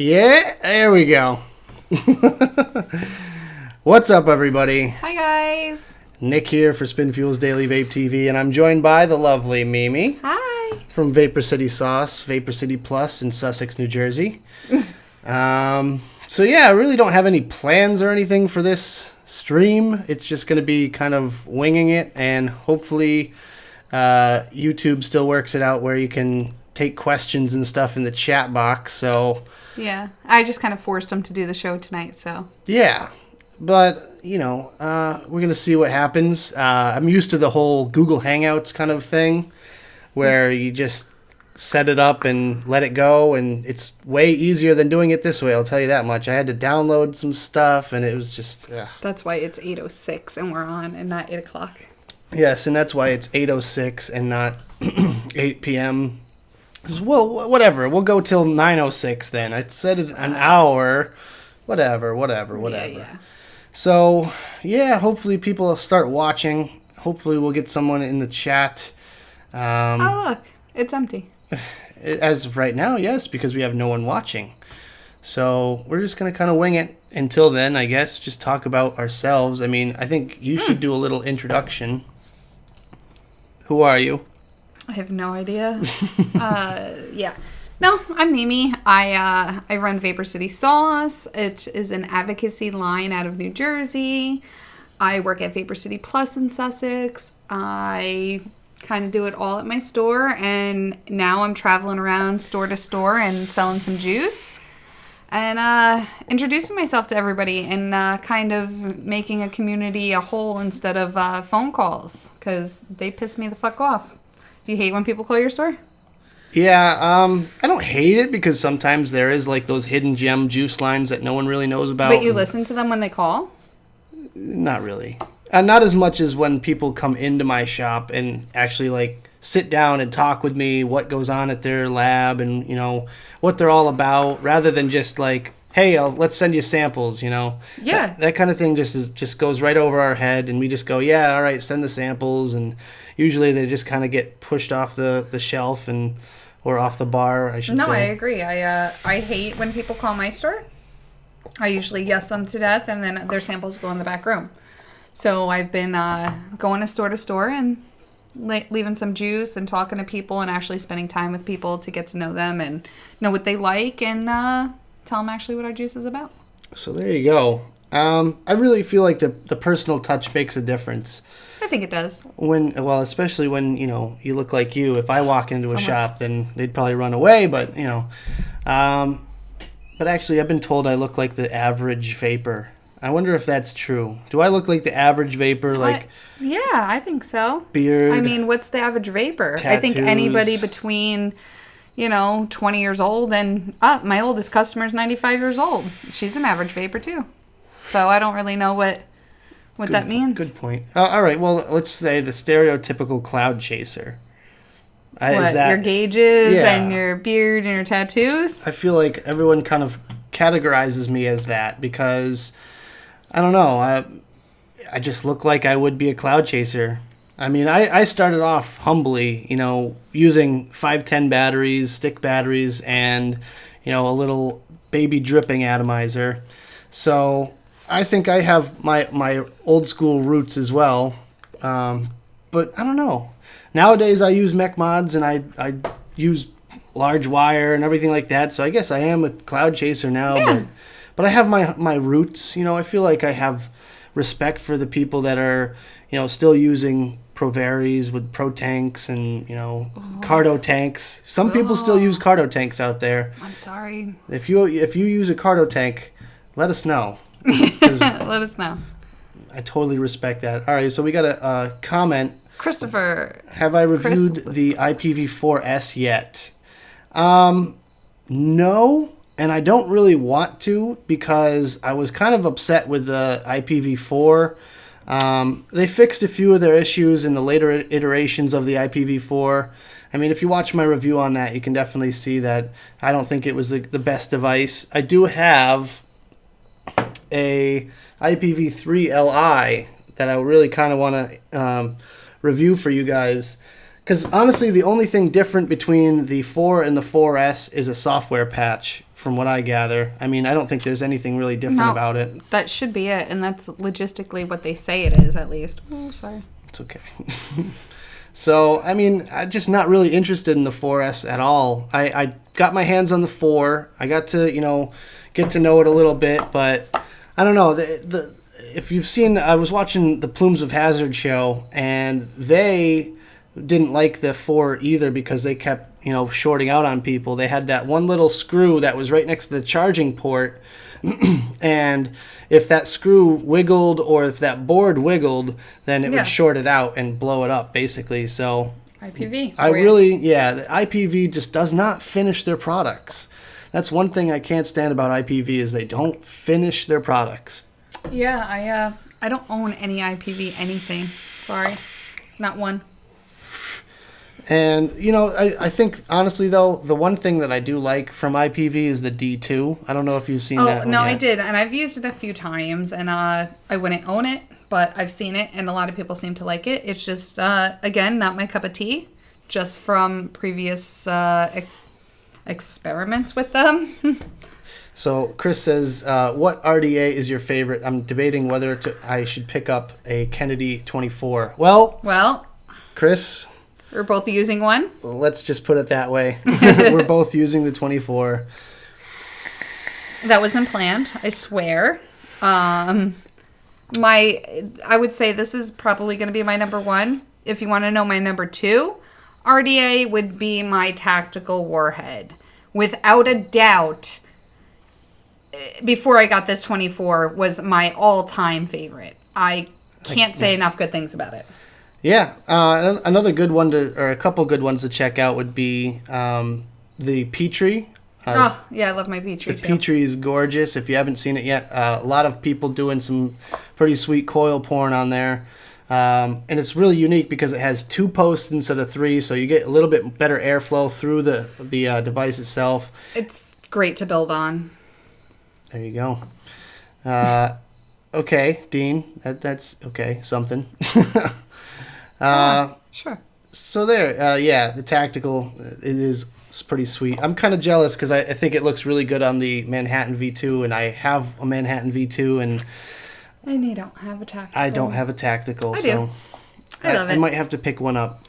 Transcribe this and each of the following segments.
Yeah, there we go. What's up, everybody? Hi, guys. Nick here for Spin Fuel's Daily Vape TV, and I'm joined by the lovely Mimi Hi. from Vapor City Sauce, Vapor City Plus in Sussex, New Jersey. So yeah, I really don't have any plans or anything for this stream. It's just going to be kind of winging it, and hopefully YouTube still works it out where you can take questions and stuff in the chat box. So Yeah, I just kind of forced him to do the show tonight, so. yeah, but you know, we're gonna see what happens. I'm used to the whole Google Hangouts kind of thing, where you just set it up and let it go, and it's way easier than doing it this way. I'll tell you that much. I had to download some stuff, and it was just That's why it's 8:06 and we're on and not 8 o'clock. yes, and that's why it's 8:06 and not 8 p.m. Well, whatever. We'll go till 9:06 then. I said it an hour. Whatever. Yeah. So, yeah, hopefully people will start watching. Hopefully we'll get someone in the chat. Oh, look. It's empty. As of right now, yes, because we have no one watching. So we're just going to kind of wing it until then, I guess. Just talk about ourselves. I mean, I think you should do a little introduction. Who are you? I have no idea. Yeah. No, I'm Mimi. I run Vapor City Sauce. It is an advocacy line out of New Jersey. I work at Vapor City Plus in Sussex. I kind of do it all at my store, and now I'm traveling around store to store and selling some juice and introducing myself to everybody and kind of making a community a whole instead of phone calls, because they piss me the fuck off. You hate when people call your store? Yeah, I don't hate it because sometimes there is like those hidden gem juice lines that no one really knows about. But you listen to them when they call? Not really. Not as much as when people come into my shop and actually like sit down and talk with me what goes on at their lab and, you know, what they're all about, rather than just like, hey, let's send you samples, you know. Yeah. That kind of thing just goes right over our head, and we just go, yeah, all right, send the samples, and usually they just kind of get pushed off the shelf or off the bar, I should say. No, I agree. I hate when people call my store. I usually yes them to death, and then their samples go in the back room. So I've been going to store and leaving some juice and talking to people and actually spending time with people to get to know them and know what they like and tell them actually what our juice is about. So there you go. I really feel like the personal touch makes a difference. I think it does. Especially when, you know, you look like you. If I walk into a shop, then they'd probably run away, but, you know. But actually, I've been told I look like the average vapor. I wonder if that's true. Do I look like the average vapor, like... Yeah, I think so. Beard. I mean, what's the average vapor? Tattoos. I think anybody between, 20 years old and up. My oldest customer is 95 years old. She's an average vapor, too. So I don't really know what that means. Good point. All right, well, let's say the stereotypical cloud chaser. What, your gauges and your beard and your tattoos? I feel like everyone kind of categorizes me as that because, I don't know, I just look like I would be a cloud chaser. I mean, I started off humbly, using 510 batteries, stick batteries, and, a little baby dripping atomizer. So I think I have my old school roots as well. But I don't know. Nowadays I use mech mods and I use large wire and everything like that. So I guess I am a cloud chaser now. Yeah. But I have my roots. I feel like I have respect for the people that are, still using Proveris with Pro tanks and, Cardo tanks. Some people still use Cardo tanks out there. I'm sorry. If you use a Cardo tank, let us know. Let us know. I totally respect that. All right, so we got a comment. Christopher. Have I reviewed the IPv4S yet? No, and I don't really want to because I was kind of upset with the IPv4. They fixed a few of their issues in the later iterations of the IPv4. I mean, if you watch my review on that, you can definitely see that I don't think it was the best device. I do have a IPv3 Li that I really kind of want to review for you guys, because honestly the only thing different between the 4 and the 4S is a software patch from what I gather. I mean, I don't think there's anything really different No. about it. That should be it, and that's logistically what they say it is, at least. Oh, sorry. It's okay. So, I mean, I'm just not really interested in the 4S at all. I got my hands on the 4. I got to, get to know it a little bit, but I don't know. If you've seen, I was watching the Plumes of Hazard show, and they didn't like the 4 either because they kept, shorting out on people. They had that one little screw that was right next to the charging port, and if that screw wiggled or if that board wiggled, then it would short it out and blow it up, basically. So IPV. the IPV just does not finish their products. That's one thing I can't stand about IPV is they don't finish their products. Yeah, I don't own any IPV anything. Sorry, not one. And, I think, honestly, though, the one thing that I do like from IPV is the D2. I don't know if you've seen that one No, yet. I did, and I've used it a few times, and I wouldn't own it, but I've seen it, and a lot of people seem to like it. It's just, again, not my cup of tea, just from previous experiments with them. So, Chris says, what RDA is your favorite? I'm debating whether I should pick up a Kennedy 24. Well, Chris... We're both using one. Let's just put it that way. We're both using the 24. That wasn't planned, I swear. I would say this is probably going to be my number 1. If you want to know my number 2, RDA would be my tactical warhead. Without a doubt, before I got this 24, was my all-time favorite. I can't say enough good things about it. Yeah, another good one or a couple good ones to check out would be the Petrie. I love my Petrie The too. Petrie is gorgeous. If you haven't seen it yet, a lot of people doing some pretty sweet coil porn on there. And it's really unique because it has 2 posts instead of 3, so you get a little bit better airflow through the device itself. It's great to build on. There you go. Okay, Dean, that's okay, something. Sure. So there, the tactical, it's pretty sweet. I'm kind of jealous because I think it looks really good on the Manhattan V2, and I have a Manhattan V2, and you don't have a tactical. I don't have a tactical, I so do. I love it. I might have to pick one up.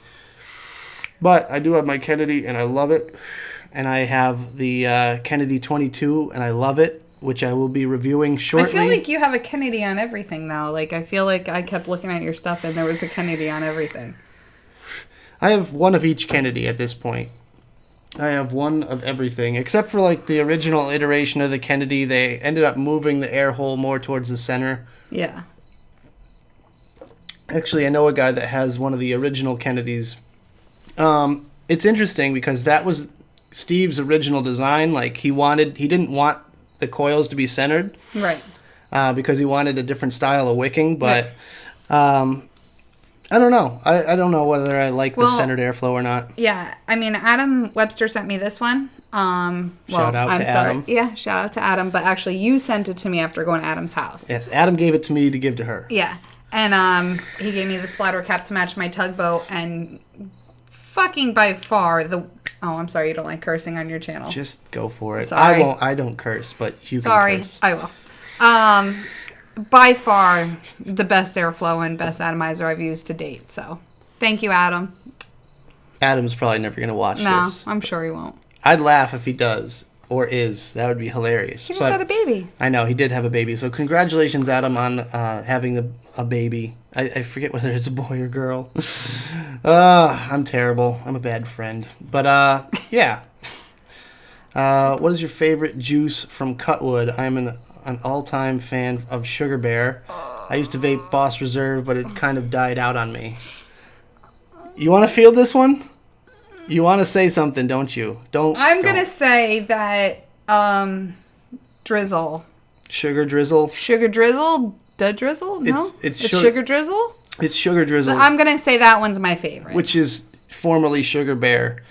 But I do have my Kennedy, and I love it. And I have the Kennedy 22, and I love it, which I will be reviewing shortly. I feel like you have a Kennedy on everything, though. Like, I feel like I kept looking at your stuff, and there was a Kennedy on everything. I have one of each Kennedy at this point. I have one of everything, except for, like, the original iteration of the Kennedy. They ended up moving the air hole more towards the center. Yeah. Actually, I know a guy that has one of the original Kennedys. It's interesting because that was Steve's original design. Like, he didn't want the coils to be centered, Right. Because he wanted a different style of wicking. But I don't know. I don't know whether I like the centered airflow or not. Yeah, I mean, Adam Webster sent me this one. Shout out to Adam. Yeah, shout out to Adam. But actually, you sent it to me after going to Adam's house. Yes, Adam gave it to me to give to her. Yeah, and he gave me the splatter cap to match my tugboat, and fucking by far the... Oh, I'm sorry, you don't like cursing on your channel. Just go for it. Sorry. I won't. I don't curse, but you Sorry, can curse. I will. By far, the best airflow and best atomizer I've used to date. So, thank you, Adam. Adam's probably never going to watch No, this. I'm sure he won't. I'd laugh if he does, or is. That would be hilarious. He just had a baby. I know, he did have a baby. So congratulations, Adam, on having a baby. I forget whether it's a boy or girl. I'm terrible. I'm a bad friend. But, yeah. What is your favorite juice from Cutwood? I'm an all-time fan of Sugar Bear. I used to vape Boss Reserve, but it kind of died out on me. You want to field this one? You want to say something, don't you? I'm going to say that Drizzle. Sugar Drizzle? Sugar Drizzle? Da Drizzle? No? It's Sugar Drizzle? It's Sugar Drizzle. I'm going to say that one's my favorite. Which is formerly Sugar Bear.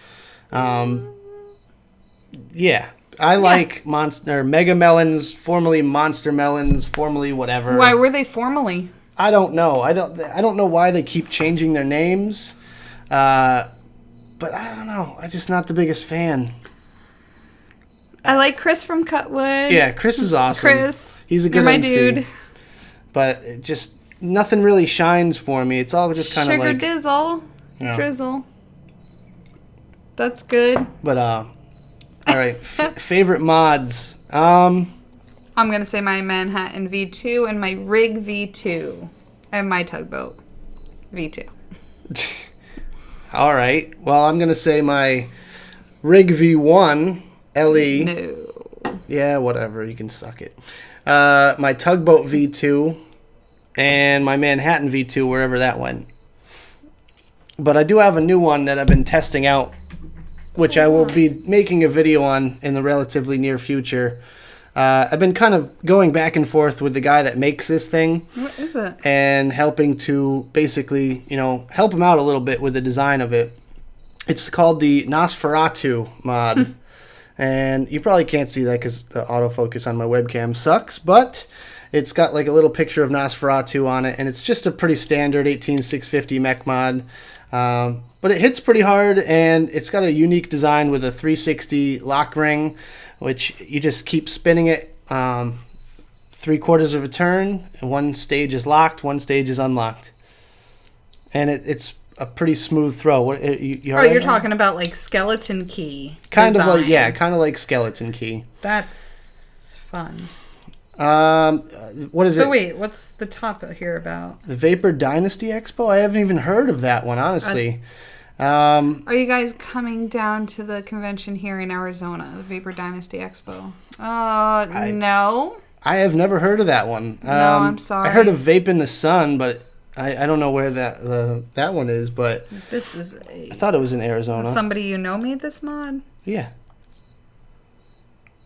Yeah. I like Mega Melons, formerly Monster Melons, formerly whatever. Why were they formerly? I don't know. I don't know why they keep changing their names. But I don't know. I'm just not the biggest fan. I like Chris from Cutwood. Yeah, Chris is awesome. Chris, he's a good you're my MC. dude. But it just nothing really shines for me. It's all just kind of Sugar like Dizzle, Drizzle. That's good. But all right, favorite mods. I'm gonna say my Manhattan V2 and my Rig V2 and my Tugboat V2. All right. Well, I'm gonna say my Rig V1 LE. No. Yeah, whatever. You can suck it. My Tugboat V2 and my Manhattan V2, wherever that went. But I do have a new one that I've been testing out, which I will be making a video on in the relatively near future. I've been kind of going back and forth with the guy that makes this thing. What is it? And helping to basically, help him out a little bit with the design of it. It's called the Nosferatu mod. And you probably can't see that because the autofocus on my webcam sucks, but it's got like a little picture of Nosferatu on it, and it's just a pretty standard 18650 mech mod. But it hits pretty hard, and it's got a unique design with a 360 lock ring, which you just keep spinning it 3/4 of a turn, and one stage is locked, one stage is unlocked. And it's a pretty smooth throw. You're talking about like Skeleton Key kind design. of like kind of like Skeleton Key. That's fun. What is it? So wait, what's the top here about? The Vapor Dynasty Expo? I haven't even heard of that one, honestly. Are you guys coming down to the convention here in Arizona, the Vapor Dynasty Expo? No. I have never heard of that one. No, I'm sorry. I heard of Vape in the Sun, but I don't know where that one is. But this is I thought it was in Arizona. Somebody you know made this mod? Yeah.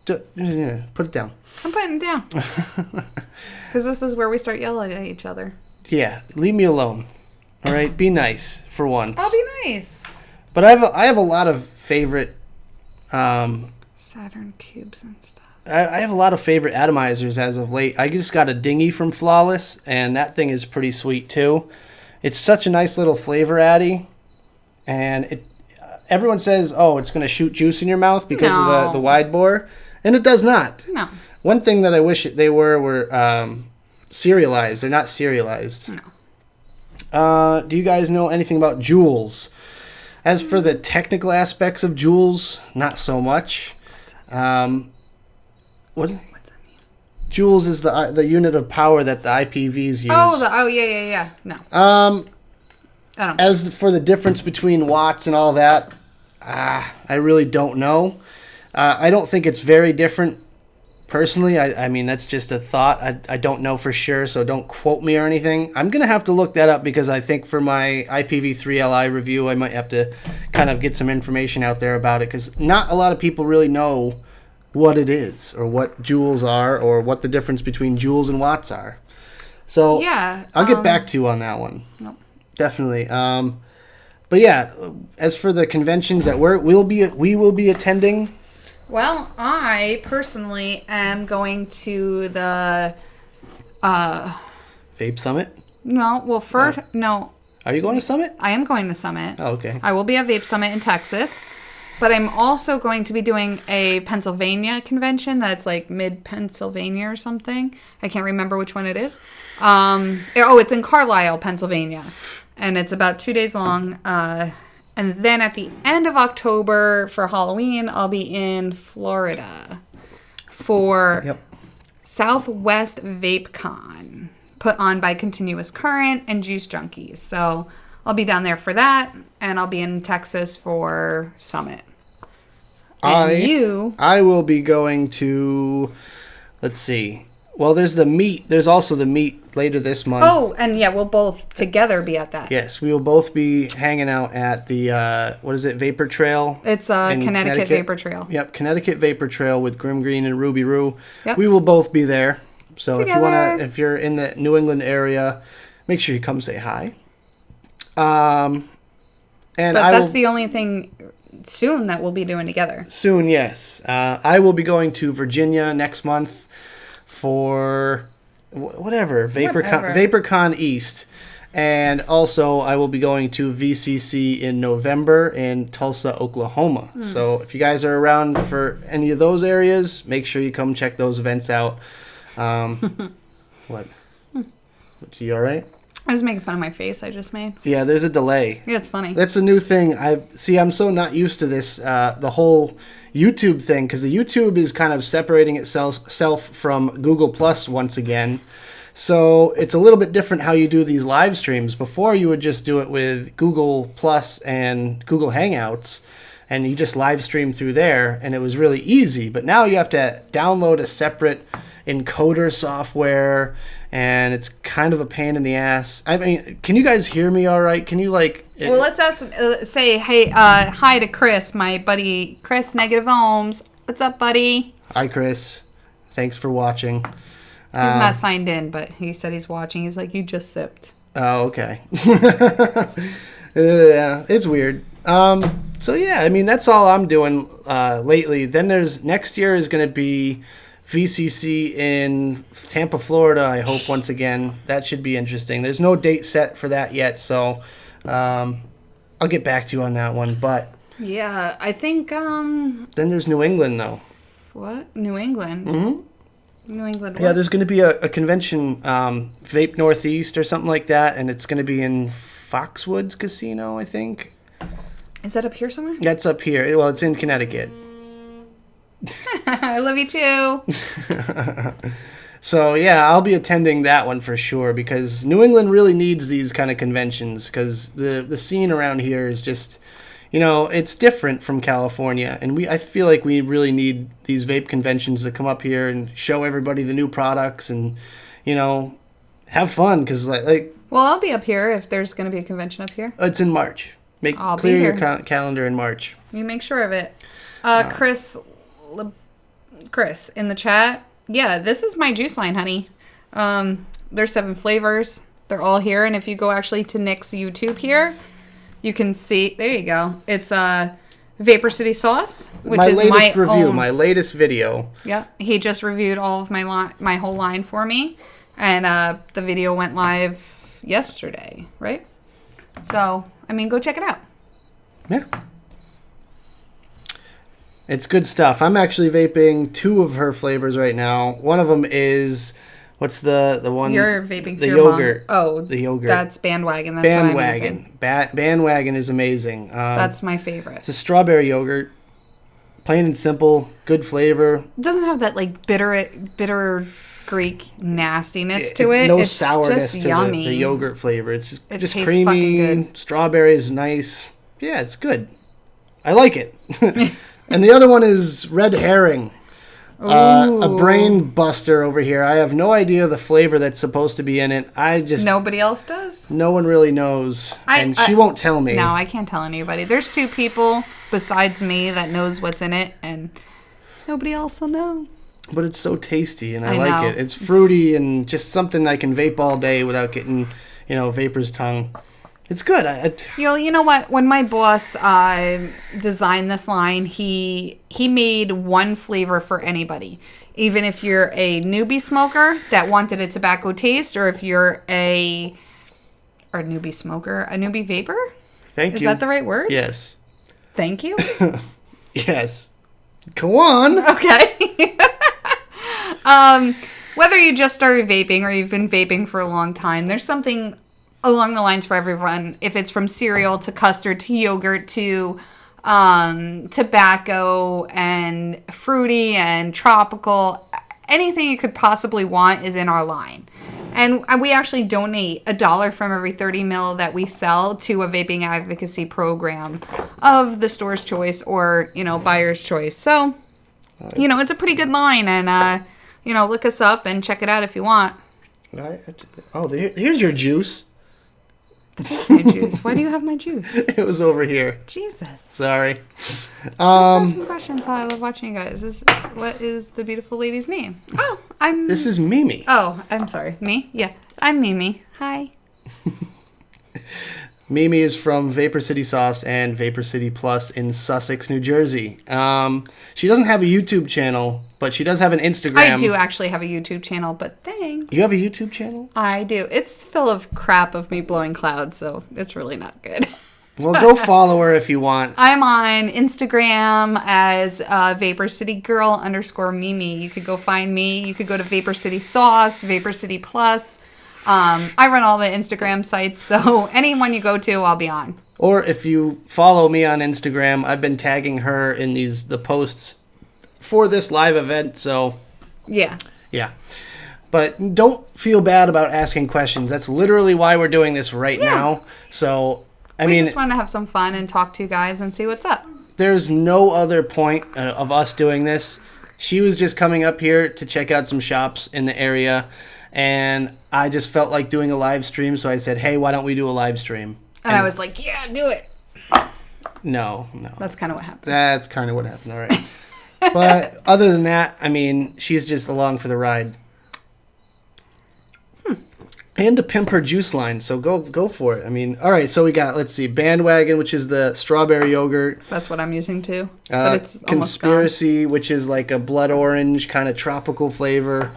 Put it down. I'm putting it down. Because this is where we start yelling at each other. Yeah, leave me alone. All right, be nice for once. I'll be nice. But I have a lot of favorite. Saturn cubes and stuff. I have a lot of favorite atomizers as of late. I just got a dinghy from Flawless, and that thing is pretty sweet too. It's such a nice little flavor addy, and everyone says, "Oh, it's going to shoot juice in your mouth because of the wide bore," and it does not. No. One thing that I wish they were serialized. They're not serialized. No. Do you guys know anything about Joules? As for the technical aspects of Joules, not so much. What's that mean? Joules is the unit of power that the IPVs use. Yeah. No. I don't know. As for the difference between watts and all that, I really don't know. I don't think it's very different. Personally, I mean, that's just a thought. I don't know for sure, so don't quote me or anything. I'm going to have to look that up because I think for my IPv3 Li review, I might have to kind of get some information out there about it because not a lot of people really know what it is or what joules are or what the difference between joules and watts are. So yeah, I'll get back to you on that one. Nope. Definitely. But yeah, as for the conventions that we will be attending. Well, I personally am going to the Vape Summit? No, well, first, no. Are you going to Summit? I am going to Summit. Oh, okay. I will be at Vape Summit in Texas, but I'm also going to be doing a Pennsylvania convention that's like mid-Pennsylvania or something. I can't remember which one it is. It's in Carlisle, Pennsylvania, and it's about 2 days long. And then at the end of October for Halloween, I'll be in Florida for Southwest Vape Con, put on by Continuous Current and Juice Junkies. So I'll be down there for that, and I'll be in Texas for Summit. And I will be going to, let's see. Well, there's the meet. There's also the meet later this month. Oh, and yeah, we'll both together be at that. Yes, we will both be hanging out at the, what is it, Vapor Trail? It's Connecticut Vapor Trail. Yep, Connecticut Vapor Trail with Grim Green and Ruby Roo. Yep. We will both be there. So Together. if you're in the New England area, make sure you come say hi. But that's the only thing soon that we'll be doing together. Soon, yes. I will be going to Virginia next month for whatever VaporCon East, And also, I will be going to VCC in November in Tulsa, Oklahoma. So if you guys are around for any of those areas, make sure you come check those events out. What? You all right? I was making fun of my face I just made. Yeah, there's a delay. Yeah, it's funny. That's a new thing. I'm so not used to this, the whole YouTube thing, because the YouTube is kind of separating itself from Google Plus once again. So it's a little bit different how you do these live streams. Before, you would just do it with Google Plus and Google Hangouts, and you just live stream through there, and it was really easy. But now you have to download a separate encoder software, and it's kind of a pain in the ass. I mean, can you guys hear me all right? Can you, like... Well, let's say, hey, hi to Chris, my buddy Chris, Negative Ohms. What's up, buddy? Hi, Chris. Thanks for watching. He's not signed in, but he said he's watching. He's like, you just sipped. Oh, okay. Yeah, it's weird. So, yeah, I mean, that's all I'm doing lately. Then next year is going to be VCC in Tampa, Florida, I hope, once again. That should be interesting. There's no date set for that yet, so I'll get back to you on that one. But yeah, I think... Then there's New England, though. What? New England? Mm-hmm. New England. Yeah, there's going to be a convention, Vape Northeast or something like that, and it's going to be in Foxwoods Casino, I think. Is that up here somewhere? That's up here. Well, it's in Connecticut. I love you too. So, yeah, I'll be attending that one for sure, because New England really needs these kind of conventions, because the scene around here is just, it's different from California, and I feel like we really need these vape conventions to come up here and show everybody the new products and, have fun, because, like... Well, I'll be up here if there's going to be a convention up here. It's in March. I'll clear be your here. calendar in March. You make sure of it. Chris, in the chat, yeah, this is my juice line, honey. There's 7 flavors. They're all here, and if you go actually to Nick's YouTube here, you can see, there you go. It's Vapor City Sauce, which is my review, own. My latest video. Yeah, he just reviewed all of my whole line for me, and the video went live yesterday, right? So, I mean, go check it out. Yeah. It's good stuff. I'm actually vaping 2 of her flavors right now. One of them is, what's the one? You're vaping the your yogurt. mom. Oh, the yogurt. That's Bandwagon. That's what I'm using. Bandwagon is amazing. That's my favorite. It's a strawberry yogurt. Plain and simple. Good flavor. It doesn't have that like bitter Greek nastiness to it. No it's sourness just to yummy. the yogurt flavor. It's just tastes creamy. fucking good. Strawberry is nice. Yeah, it's good. I like it. And the other one is red herring. A brain buster over here. I have no idea the flavor that's supposed to be in it. Nobody else does? No one really knows. And she won't tell me. No, I can't tell anybody. There's 2 people besides me that knows what's in it, and nobody else will know. But it's so tasty, and I know. like it. It's fruity and just something I can vape all day without getting, vapor's tongue. It's good. You know what? When my boss designed this line, he made one flavor for anybody. Even if you're a newbie smoker that wanted a tobacco taste, or if you're a newbie vapor? Thank you. Is that the right word? Yes. Thank you? Yes. Go on. Okay. Whether you just started vaping or you've been vaping for a long time, there's something along the lines for everyone. If it's from cereal to custard to yogurt to tobacco and fruity and tropical, anything you could possibly want is in our line. And we actually donate $1 from every 30 mil that we sell to a vaping advocacy program of the store's choice or, buyer's choice. So, it's a pretty good line. And, look us up and check it out if you want. Here's your juice. My juice. Why do you have my juice? It was over here. Jesus. Sorry. Some questions. I love watching you guys. What is the beautiful lady's name? Oh, This is Mimi. Oh, I'm sorry. Me? Yeah. I'm Mimi. Hi. Mimi is from Vapor City Sauce and Vapor City Plus in Sussex, New Jersey. She doesn't have a YouTube channel, but she does have an Instagram. I do actually have a YouTube channel, but thanks. You have a YouTube channel? I do. It's full of crap of me blowing clouds, so it's really not good. Well, go follow her if you want. I'm on Instagram as Vapor City Girl _ Mimi. You could go find me. You could go to Vapor City Sauce, Vapor City Plus. I run all the Instagram sites, so anyone you go to, I'll be on. Or if you follow me on Instagram, I've been tagging her in the posts for this live event, so yeah. But don't feel bad about asking questions. That's literally why we're doing this right now. So, we just want to have some fun and talk to you guys and see what's up. There's no other point of us doing this. She was just coming up here to check out some shops in the area, and I just felt like doing a live stream, so I said, hey, why don't we do a live stream? And I was like, yeah, do it. No. That's kind of what happened. That's kind of what happened, all right. But other than that, I mean, she's just along for the ride. And to pimp her juice line, so go for it. I mean, all right, so we got, let's see, Bandwagon, which is the strawberry yogurt. That's what I'm using too. But it's Conspiracy, which is like a blood orange kind of tropical flavor.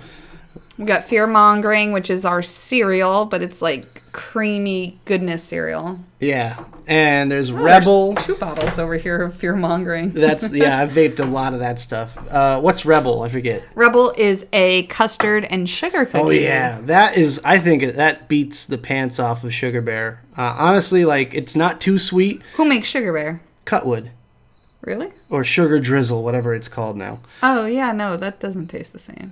We got Fear Mongering, which is our cereal, but it's like creamy goodness cereal. Yeah. And there's Rebel. There's 2 bottles over here of Fear Mongering. I've vaped a lot of that stuff. What's Rebel? I forget. Rebel is a custard and sugar cookie. Oh, yeah. I think that beats the pants off of Sugar Bear. Honestly, like, it's not too sweet. Who makes Sugar Bear? Cutwood. Really? Or Sugar Drizzle, whatever it's called now. Oh, yeah, no, that doesn't taste the same.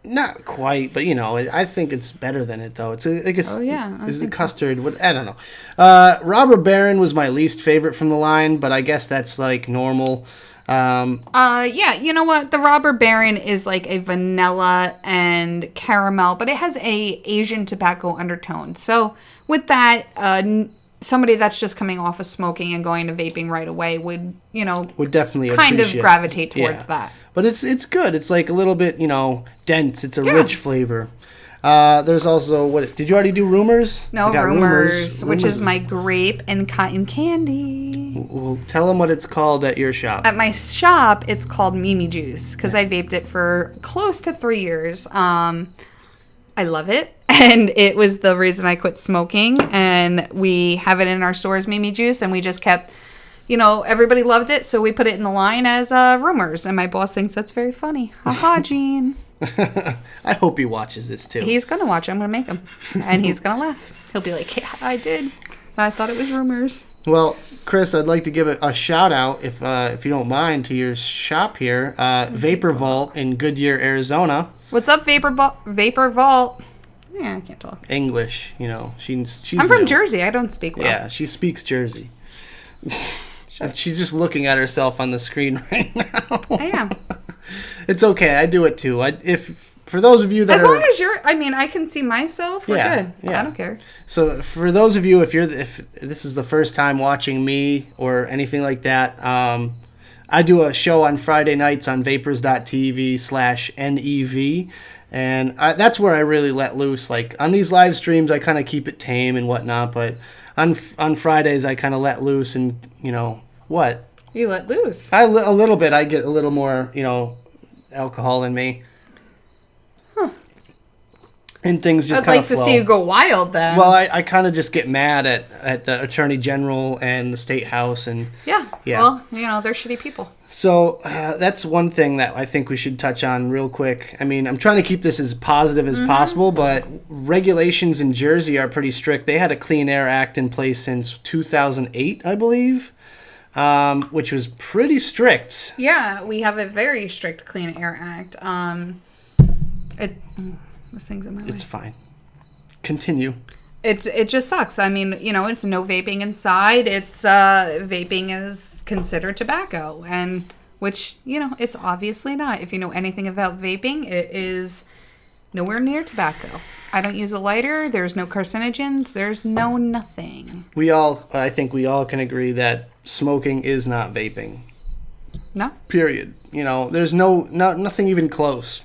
Not quite, but I think it's better than it though. It's a custard. I don't know. Robber Baron was my least favorite from the line, but I guess that's like normal. Yeah, you know what? The Robber Baron is like a vanilla and caramel, but it has a Asian tobacco undertone. So with that, somebody that's just coming off of smoking and going to vaping right away would definitely kind of gravitate towards that. But it's good. It's like a little bit, dense. It's a rich flavor. There's also, did you already do Rumors? No, Rumors, which is my grape and cotton candy. Well, tell them what it's called at your shop. At my shop, it's called Mimi Juice because I vaped it for close to 3 years. I love it. And it was the reason I quit smoking. And we have it in our stores, Mimi Juice, and we just kept... everybody loved it, so we put it in the line as Rumors. And my boss thinks that's very funny. Ha Gene. I hope he watches this, too. He's going to watch it. I'm going to make him. And he's going to laugh. He'll be like, yeah, I did. I thought it was Rumors. Well, Chris, I'd like to give a shout-out, if you don't mind, to your shop here, Vapor Vault in Goodyear, Arizona. What's up, Vapor Vault? Yeah, I can't talk. English, she's I'm from Jersey. I don't speak well. Yeah, she speaks Jersey. She's just looking at herself on the screen right now. I am. It's okay. I do it too. For those of you that as long as I can see myself. We're good. Yeah. I don't care. So for those of you, if this is the first time watching me or anything like that, I do a show on Friday nights on vapors.tv/NEV. And that's where I really let loose. Like on these live streams, I kind of keep it tame and whatnot, but on Fridays, I kind of let loose and, what? You let loose? A little bit. I get a little more, alcohol in me. Huh. And things just kind of flow. I'd like to see you go wild then. Well, I kind of just get mad at the Attorney General and the State House. And yeah. Well, they're shitty people. So that's one thing that I think we should touch on real quick. I mean, I'm trying to keep this as positive as possible, but regulations in Jersey are pretty strict. They had a Clean Air Act in place since 2008, I believe, which was pretty strict. Yeah, we have a very strict Clean Air Act. This thing's in my way. It's fine. Continue. It just sucks. I mean, it's no vaping inside. It's vaping is considered tobacco, and which it's obviously not. If you know anything about vaping, it is nowhere near tobacco. I don't use a lighter. There's no carcinogens. There's no nothing. I think we all can agree that smoking is not vaping. No. Period. There's nothing even close.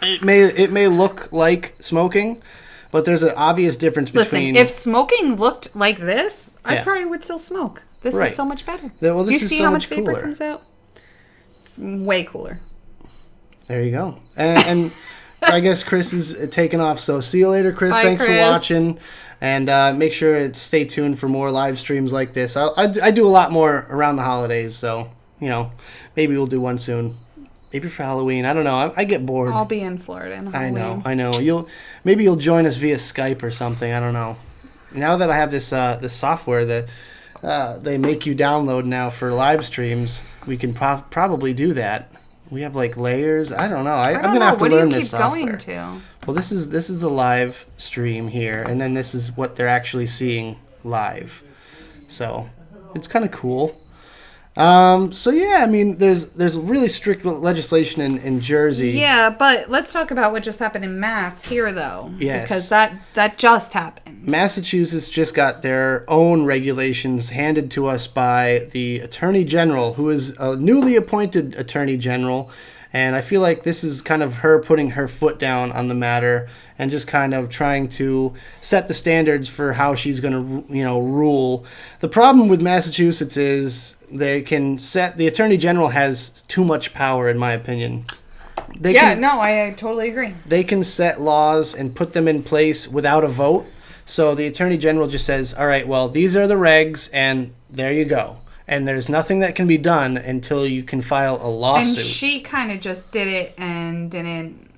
It may look like smoking, But there's an obvious difference between... Listen, if smoking looked like this, I Yeah. probably would still smoke. This Right. is so much better. Well, this you is see so how much much vapor cooler. comes out? It's way cooler. There you go. And I guess Chris is taking off. So see you later, Chris. Bye, Thanks Chris. for watching. And make sure to stay tuned for more live streams like this. I do a lot more around the holidays. So, maybe we'll do one soon. Maybe for Halloween. I don't know. I get bored. I'll be in Florida in Halloween. I know. Maybe you'll join us via Skype or something. I don't know. Now that I have this software that they make you download now for live streams, we can probably do that. We have like layers. I don't know. I'm gonna have to learn this software. What do you keep going to? Well, this is the live stream here, and then this is what they're actually seeing live. So it's kind of cool. So yeah, I mean, there's really strict legislation in Jersey. Yeah, but let's talk about what just happened in Mass here, though. Yes. Because that just happened. Massachusetts just got their own regulations handed to us by the Attorney General, who is a newly appointed Attorney General. And I feel like this is kind of her putting her foot down on the matter and just kind of trying to set the standards for how she's going to, rule. The problem with Massachusetts is the Attorney General has too much power, in my opinion. I totally agree. They can set laws and put them in place without a vote. So the Attorney General just says, all right, well, these are the regs, and there you go. And there's nothing that can be done until you can file a lawsuit. And she kind of just did it and didn't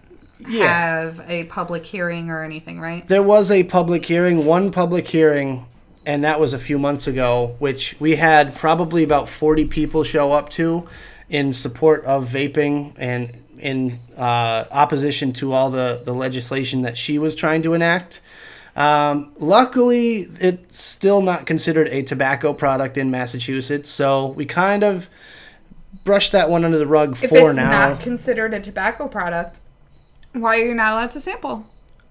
have a public hearing or anything, right? There was a public hearing, one public hearing, and that was a few months ago, which we had probably about 40 people show up to in support of vaping and in opposition to all the legislation that she was trying to enact. Luckily, it's still not considered a tobacco product in Massachusetts, so we kind of brushed that one under the rug for now. If it's not considered a tobacco product, why are you not allowed to sample?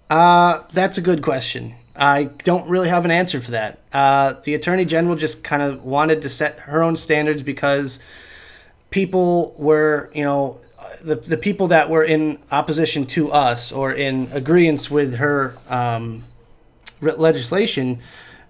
That's a good question. I don't really have an answer for that. The Attorney General just kind of wanted to set her own standards because people were, the people that were in opposition to us or in agreement with her legislation,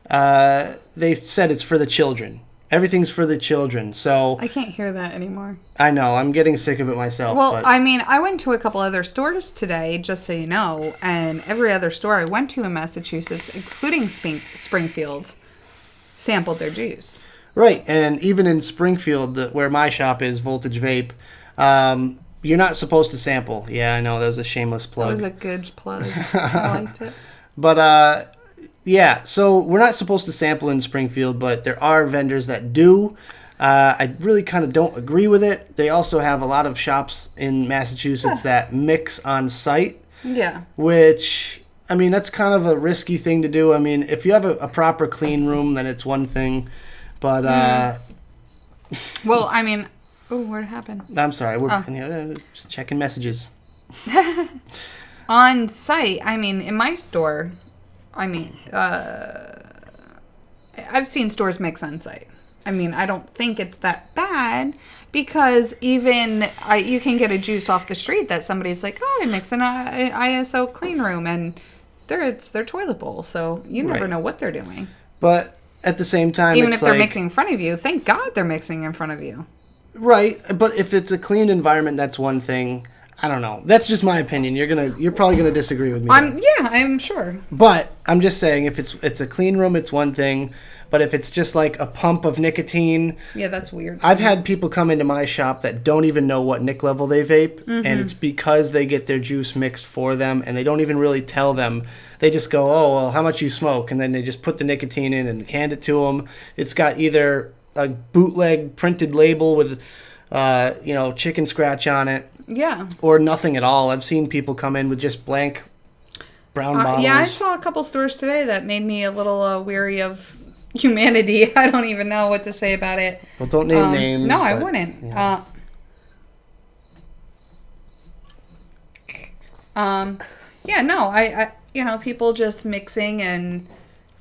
they said it's for the children. Everything's for the children. So I can't hear that anymore. I know. I'm getting sick of it myself. Well, but... I mean, I went to a couple other stores today, just so you know, and every other store I went to in Massachusetts, including Springfield, sampled their juice. Right, and even in Springfield, where my shop is, Voltage Vape, you're not supposed to sample. Yeah, I know. That was a shameless plug. That was a good plug. I liked it. But, yeah, so we're not supposed to sample in Springfield, but there are vendors that do. I really kind of don't agree with it. They also have a lot of shops in Massachusetts that mix on site. Yeah. Which, I mean, that's kind of a risky thing to do. I mean, if you have a proper clean room, then it's one thing. But, well, I mean, what happened? I'm sorry. We're just checking messages. On site, I mean, in my store, I mean, I've seen stores mix on site. I mean, I don't think it's that bad because even you can get a juice off the street that somebody's like, oh, I mix in a ISO clean room and it's their toilet bowl. So you never know what they're doing. But at the same time, even if they're mixing in front of you, thank God they're mixing in front of you. Right. But if it's a clean environment, that's one thing. I don't know. That's just my opinion. You're probably gonna disagree with me. I'm sure. But I'm just saying, if it's a clean room, it's one thing. But if it's just like a pump of nicotine, yeah, that's weird. I've had people come into my shop that don't even know what nic level they vape, and it's because they get their juice mixed for them, and they don't even really tell them. They just go, "Oh, well, how much you smoke?" And then they just put the nicotine in and hand it to them. It's got either a bootleg printed label with, chicken scratch on it. Yeah. Or nothing at all. I've seen people come in with just blank brown bottles. Yeah, I saw a couple stores today that made me a little weary of humanity. I don't even know what to say about it. Well, don't name names. No, I wouldn't. I people just mixing and,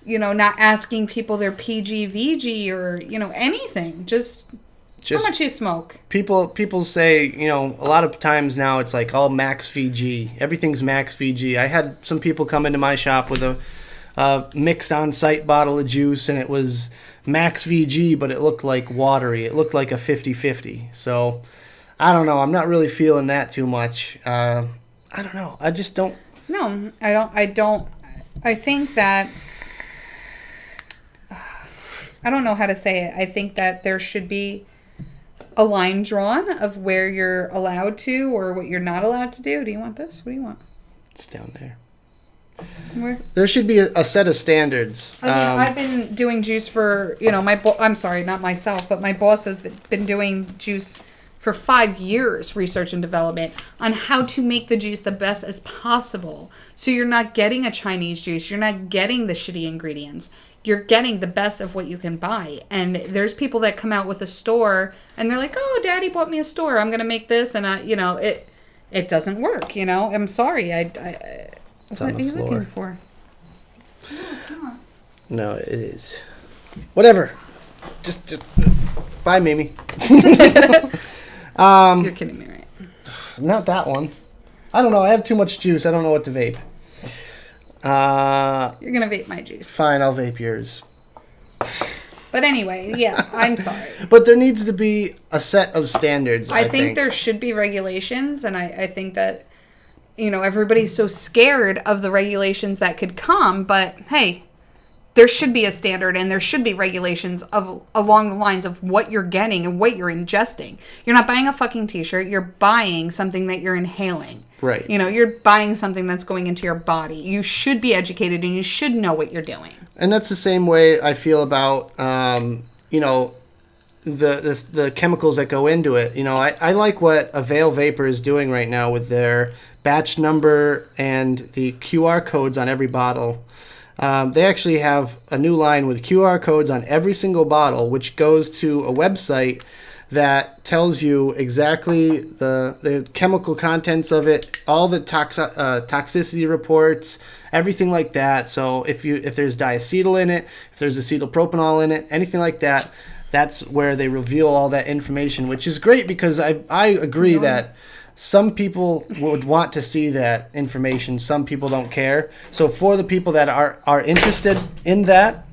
not asking people their PG, VG or, anything. Just Just How much you smoke? people say, you know, a lot of times now it's like all max VG. Everything's max VG. I had some people come into my shop with a mixed on-site bottle of juice, and it was max VG, but it looked like watery. It looked like a 50-50. So I don't know. I'm not really feeling that too much. I don't know. I just don't. No, I don't. I think that. I don't know how to say it. I think that there should be a line drawn of where you're allowed to or what you're not allowed to do. Do you want this? What do you want? It's down there. Where? There should be a set of standards. I mean, I've been doing juice for, you know, I'm sorry, not myself, but my boss has been doing juice for 5 years, research and development, on how to make the juice the best as possible. So you're not getting a Chinese juice. You're not getting the shitty ingredients. You're getting the best of what you can buy. And there's people that come out with a store, and they're like, oh, Daddy bought me a store. I'm going to make this. And, it doesn't work, you know. I'm sorry. What are you looking for? No, it's not. No, it is. Whatever. Just bye, Mimi. You're kidding me, right? Not that one. I don't know. I have too much juice. I don't know what to vape. You're gonna vape my juice. Fine, I'll vape yours. But anyway, yeah, I'm sorry. But there needs to be a set of standards. I think there should be regulations, and I think that, you know, everybody's so scared of the regulations that could come, but hey, there should be a standard and there should be regulations along the lines of what you're getting and what you're ingesting. You're not buying a fucking t-shirt, you're buying something that you're inhaling. Right. You know, you're buying something that's going into your body. You should be educated and you should know what you're doing. And that's the same way I feel about, you know, the chemicals that go into it. You know, I like what Avail Vapor is doing right now with their batch number and the QR codes on every bottle. They actually have a new line with QR codes on every single bottle, which goes to a website that tells you exactly the chemical contents of it, all the toxicity reports, everything like that. So if there's diacetyl in it, if there's acetylpropanol in it, anything like that, that's where they reveal all that information, which is great because I agree that some people would want to see that information. Some people don't care. So for the people that are interested in that,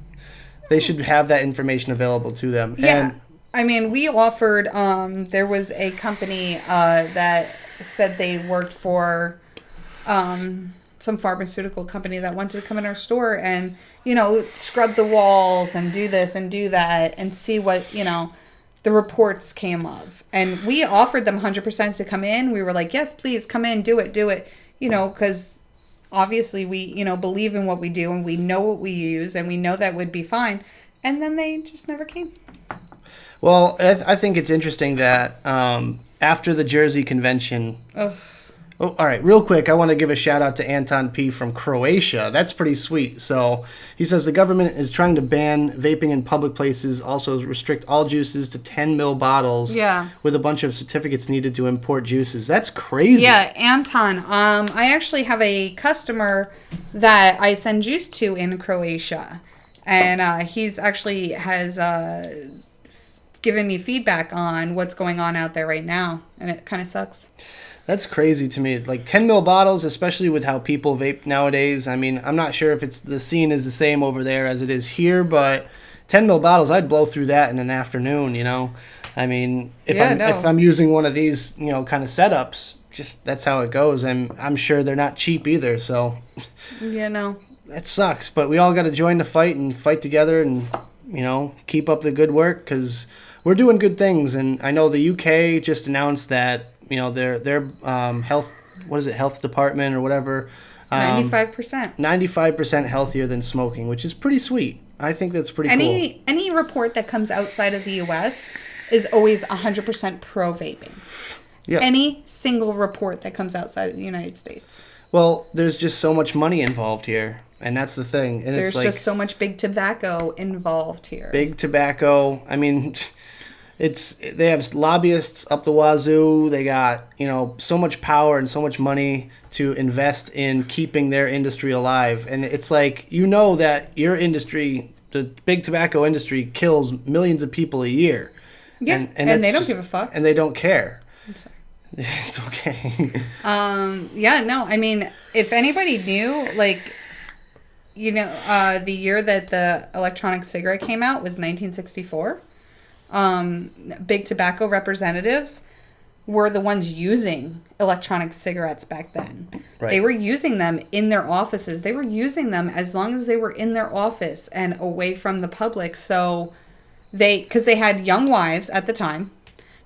they should have that information available to them. Yeah. And I mean, we offered, there was a company that said they worked for some pharmaceutical company that wanted to come in our store and, you know, scrub the walls and do this and do that and see what, you know, the reports came of. And we offered them 100% to come in. We were like, yes, please come in, do it, you know, because obviously we, you know, believe in what we do and we know what we use and we know that would be fine. And then they just never came. Well, I think it's interesting that after the Jersey convention... Oh, all right, real quick, I want to give a shout out to Anton P. from Croatia. That's pretty sweet. So he says the government is trying to ban vaping in public places, also restrict all juices to 10 mil bottles with a bunch of certificates needed to import juices. That's crazy. Yeah, Anton, I actually have a customer that I send juice to in Croatia. And he's actually has given me feedback on what's going on out there right now. And it kind of sucks. That's crazy to me. Like 10 mil bottles, especially with how people vape nowadays. I mean, I'm not sure if the scene is the same over there as it is here, but 10 mil bottles, I'd blow through that in an afternoon, you know? I mean, if I'm using one of these, you know, kind of setups, just that's how it goes. And I'm sure they're not cheap either, so. Yeah, no. That sucks, but we all got to join the fight and fight together and, you know, keep up the good work because we're doing good things. And I know the UK just announced that, you know, their health department or whatever. 95%. 95% healthier than smoking, which is pretty sweet. I think that's pretty cool. Any report that comes outside of the U.S. is always 100% pro vaping. Yep. Any single report that comes outside of the United States. Well, there's just so much money involved here, and that's the thing. And there's just so much big tobacco involved here. Big tobacco. I mean... They have lobbyists up the wazoo. They got, you know, so much power and so much money to invest in keeping their industry alive. And it's like, you know, that your industry, the big tobacco industry, kills millions of people a year. Yeah, and they don't give a fuck. And they don't care. I'm sorry. It's okay. Yeah, no, I mean, if anybody knew, like, you know, the year that the electronic cigarette came out was 1964. Big tobacco representatives were the ones using electronic cigarettes back then. Right. They were using them in their offices. They were using them as long as they were in their office and away from the public. So because they had young wives at the time.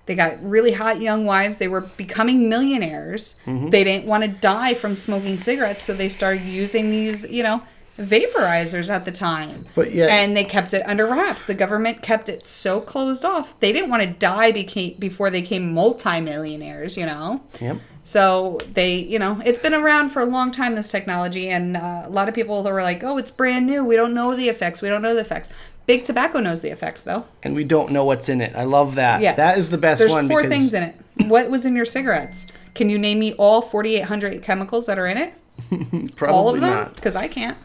They got really hot young wives. They were becoming millionaires. Mm-hmm. They didn't want to die from smoking cigarettes, so they started using these, you know, vaporizers at the time. But yeah, and they kept it under wraps. The government kept it so closed off. They didn't want to die before they became multimillionaires, you know? Yep. So they, you know, it's been around for a long time, this technology, and a lot of people were like, oh, it's brand new. We don't know the effects. We don't know the effects. Big tobacco knows the effects, though. And we don't know what's in it. I love that. Yes. That is the best one. There's 4 things in it. What was in your cigarettes? Can you name me all 4,800 chemicals that are in it? Probably all of them? not. Because I can't.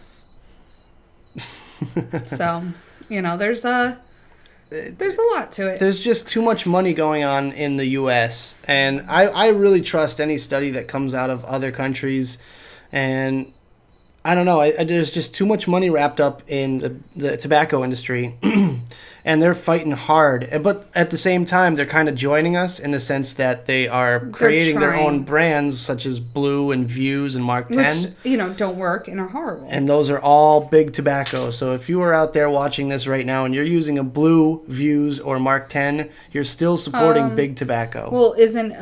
So, you know, there's a lot to it. There's just too much money going on in the U.S. And I really trust any study that comes out of other countries. And I don't know. There's just too much money wrapped up in the tobacco industry. And they're fighting hard. But at the same time, they're kind of joining us in the sense that they are creating their own brands, such as Blue and Views and Mark 10. Which, you know, don't work and are horrible. And those are all big tobacco. So if you are out there watching this right now and you're using a Blue, Views, or Mark 10, you're still supporting big tobacco. Well, isn't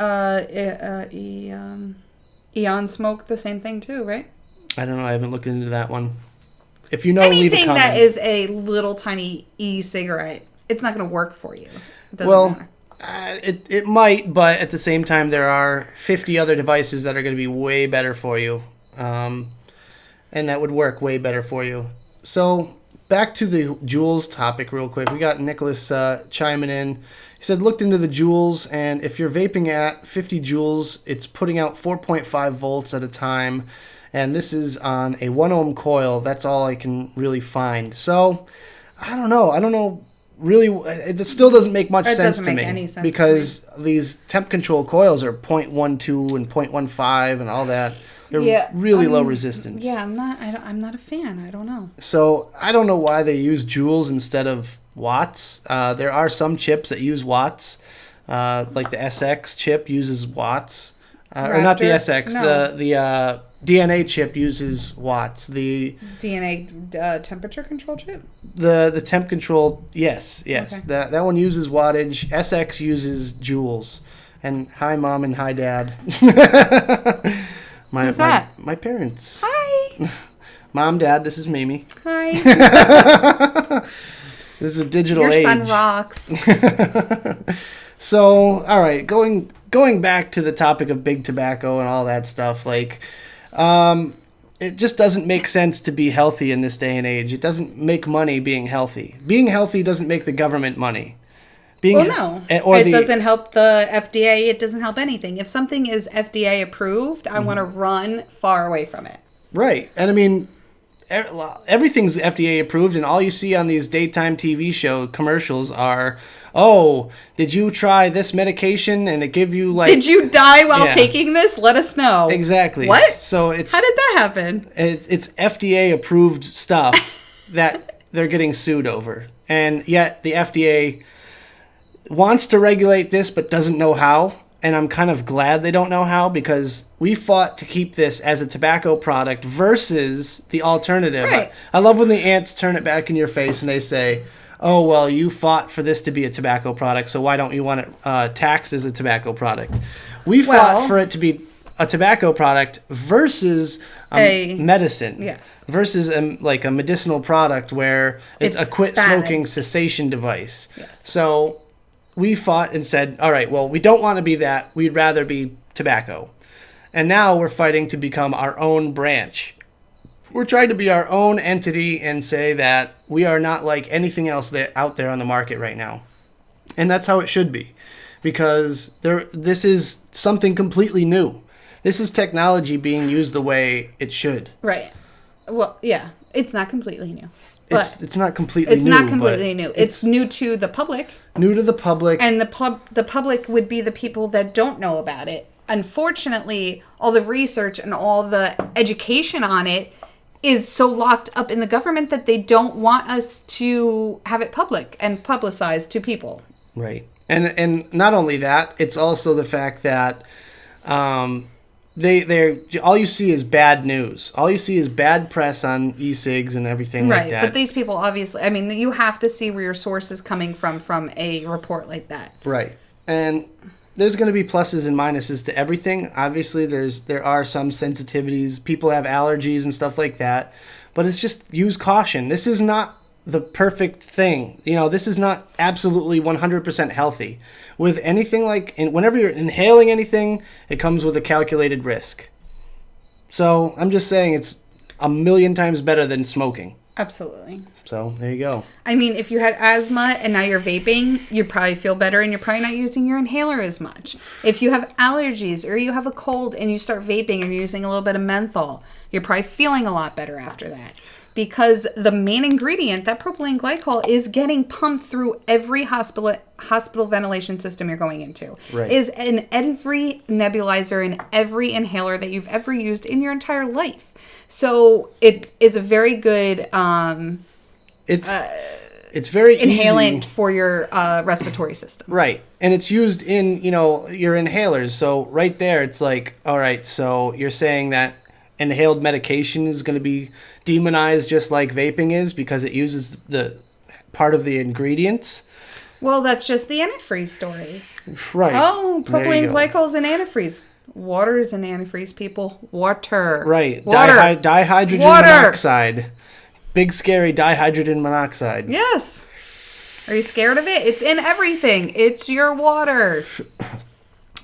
Eon Smoke the same thing too, right? I don't know. I haven't looked into that one. If you know, anything leave a comment. that is a little tiny e-cigarette, it's not going to work for you. It doesn't matter. It might, but at the same time, there are 50 other devices that are going to be way better for you, and that would work way better for you. So back to the Juuls topic real quick. We got Nicholas chiming in. He said, looked into the Juuls, and if you're vaping at 50 joules, it's putting out 4.5 volts at a time. And this is on a 1 ohm coil. That's all I can really find. So, I don't know. Really, it still doesn't make much sense to me. It doesn't make any sense because these temp control coils are 0.12 and 0.15 and all that. They're really low resistance. Yeah, I'm not a fan. I don't know. So, I don't know why they use joules instead of watts. There are some chips that use watts. Like the SX chip uses watts. Or not the SX, no. The DNA chip uses watts. The DNA temperature control chip? The temp control, yes. Okay. That one uses wattage. SX uses joules. And hi, Mom, and hi, Dad. Who's that? My parents. Hi. Mom, Dad, this is Mimi. Hi. This is a digital age. Your son rocks. So, all right, going back to the topic of big tobacco and all that stuff, like, it just doesn't make sense to be healthy in this day and age. It doesn't make money being healthy. Being healthy doesn't make the government money. It doesn't help the FDA. It doesn't help anything. If something is FDA approved, I want to run far away from it. Right. And I mean, everything's FDA approved, and all you see on these daytime TV show commercials are, oh, did you try this medication and it give you like... Did you die while taking this? Let us know. Exactly. What? So it's... How did that happen? It's FDA approved stuff that they're getting sued over. And yet the FDA wants to regulate this but doesn't know how. And I'm kind of glad they don't know how, because we fought to keep this as a tobacco product versus the alternative. Right. I love when the ants turn it back in your face and they say, oh, well, you fought for this to be a tobacco product, so why don't you want it taxed as a tobacco product? We fought for it to be a tobacco product versus a medicine. Yes. Versus a medicinal product where it's a quit smoking cessation device. Yes. So we fought and said, all right, well, we don't want to be that. We'd rather be tobacco. And now we're fighting to become our own branch. We're trying to be our own entity and say that we are not like anything else out there on the market right now. And that's how it should be, because this is something completely new. This is technology being used the way it should. Right. Well, yeah, it's not completely new. But it's not completely it's new. not completely new. It's new to the public. New to the public. And the public would be the people that don't know about it. Unfortunately, all the research and all the education on it is so locked up in the government that they don't want us to have it public and publicized to people. Right. And not only that, it's also the fact that they're all you see is bad news. All you see is bad press on e-cigs and everything like that. Right, but these people obviously, I mean, you have to see where your source is coming from a report like that. Right. And there's going to be pluses and minuses to everything. Obviously, there are some sensitivities. People have allergies and stuff like that. But it's just use caution. This is not the perfect thing. This is not absolutely 100% healthy. With anything whenever you're inhaling anything, it comes with a calculated risk. So I'm just saying it's a million times better than smoking. Absolutely. So there you go. I mean, if you had asthma and now you're vaping, you probably feel better and you're probably not using your inhaler as much. If you have allergies or you have a cold and you start vaping and you're using a little bit of menthol, you're probably feeling a lot better after that. Because the main ingredient, that propylene glycol, is getting pumped through every hospital ventilation system you're going into. Right. Is in every nebulizer and every inhaler that you've ever used in your entire life. So it is a very good it's very inhalant easy. for your respiratory system. Right. And it's used in, your inhalers. So right there, it's like, all right, so you're saying that inhaled medication is going to be demonized just like vaping is because it uses the part of the ingredients? Well, that's just the antifreeze story. Right. Oh, propylene glycol is an antifreeze. Water is an antifreeze, people. Water. Right. Water. Dihydrogen Water. monoxide. Big scary dihydrogen monoxide. Yes. Are you scared of it? It's in everything. It's your water.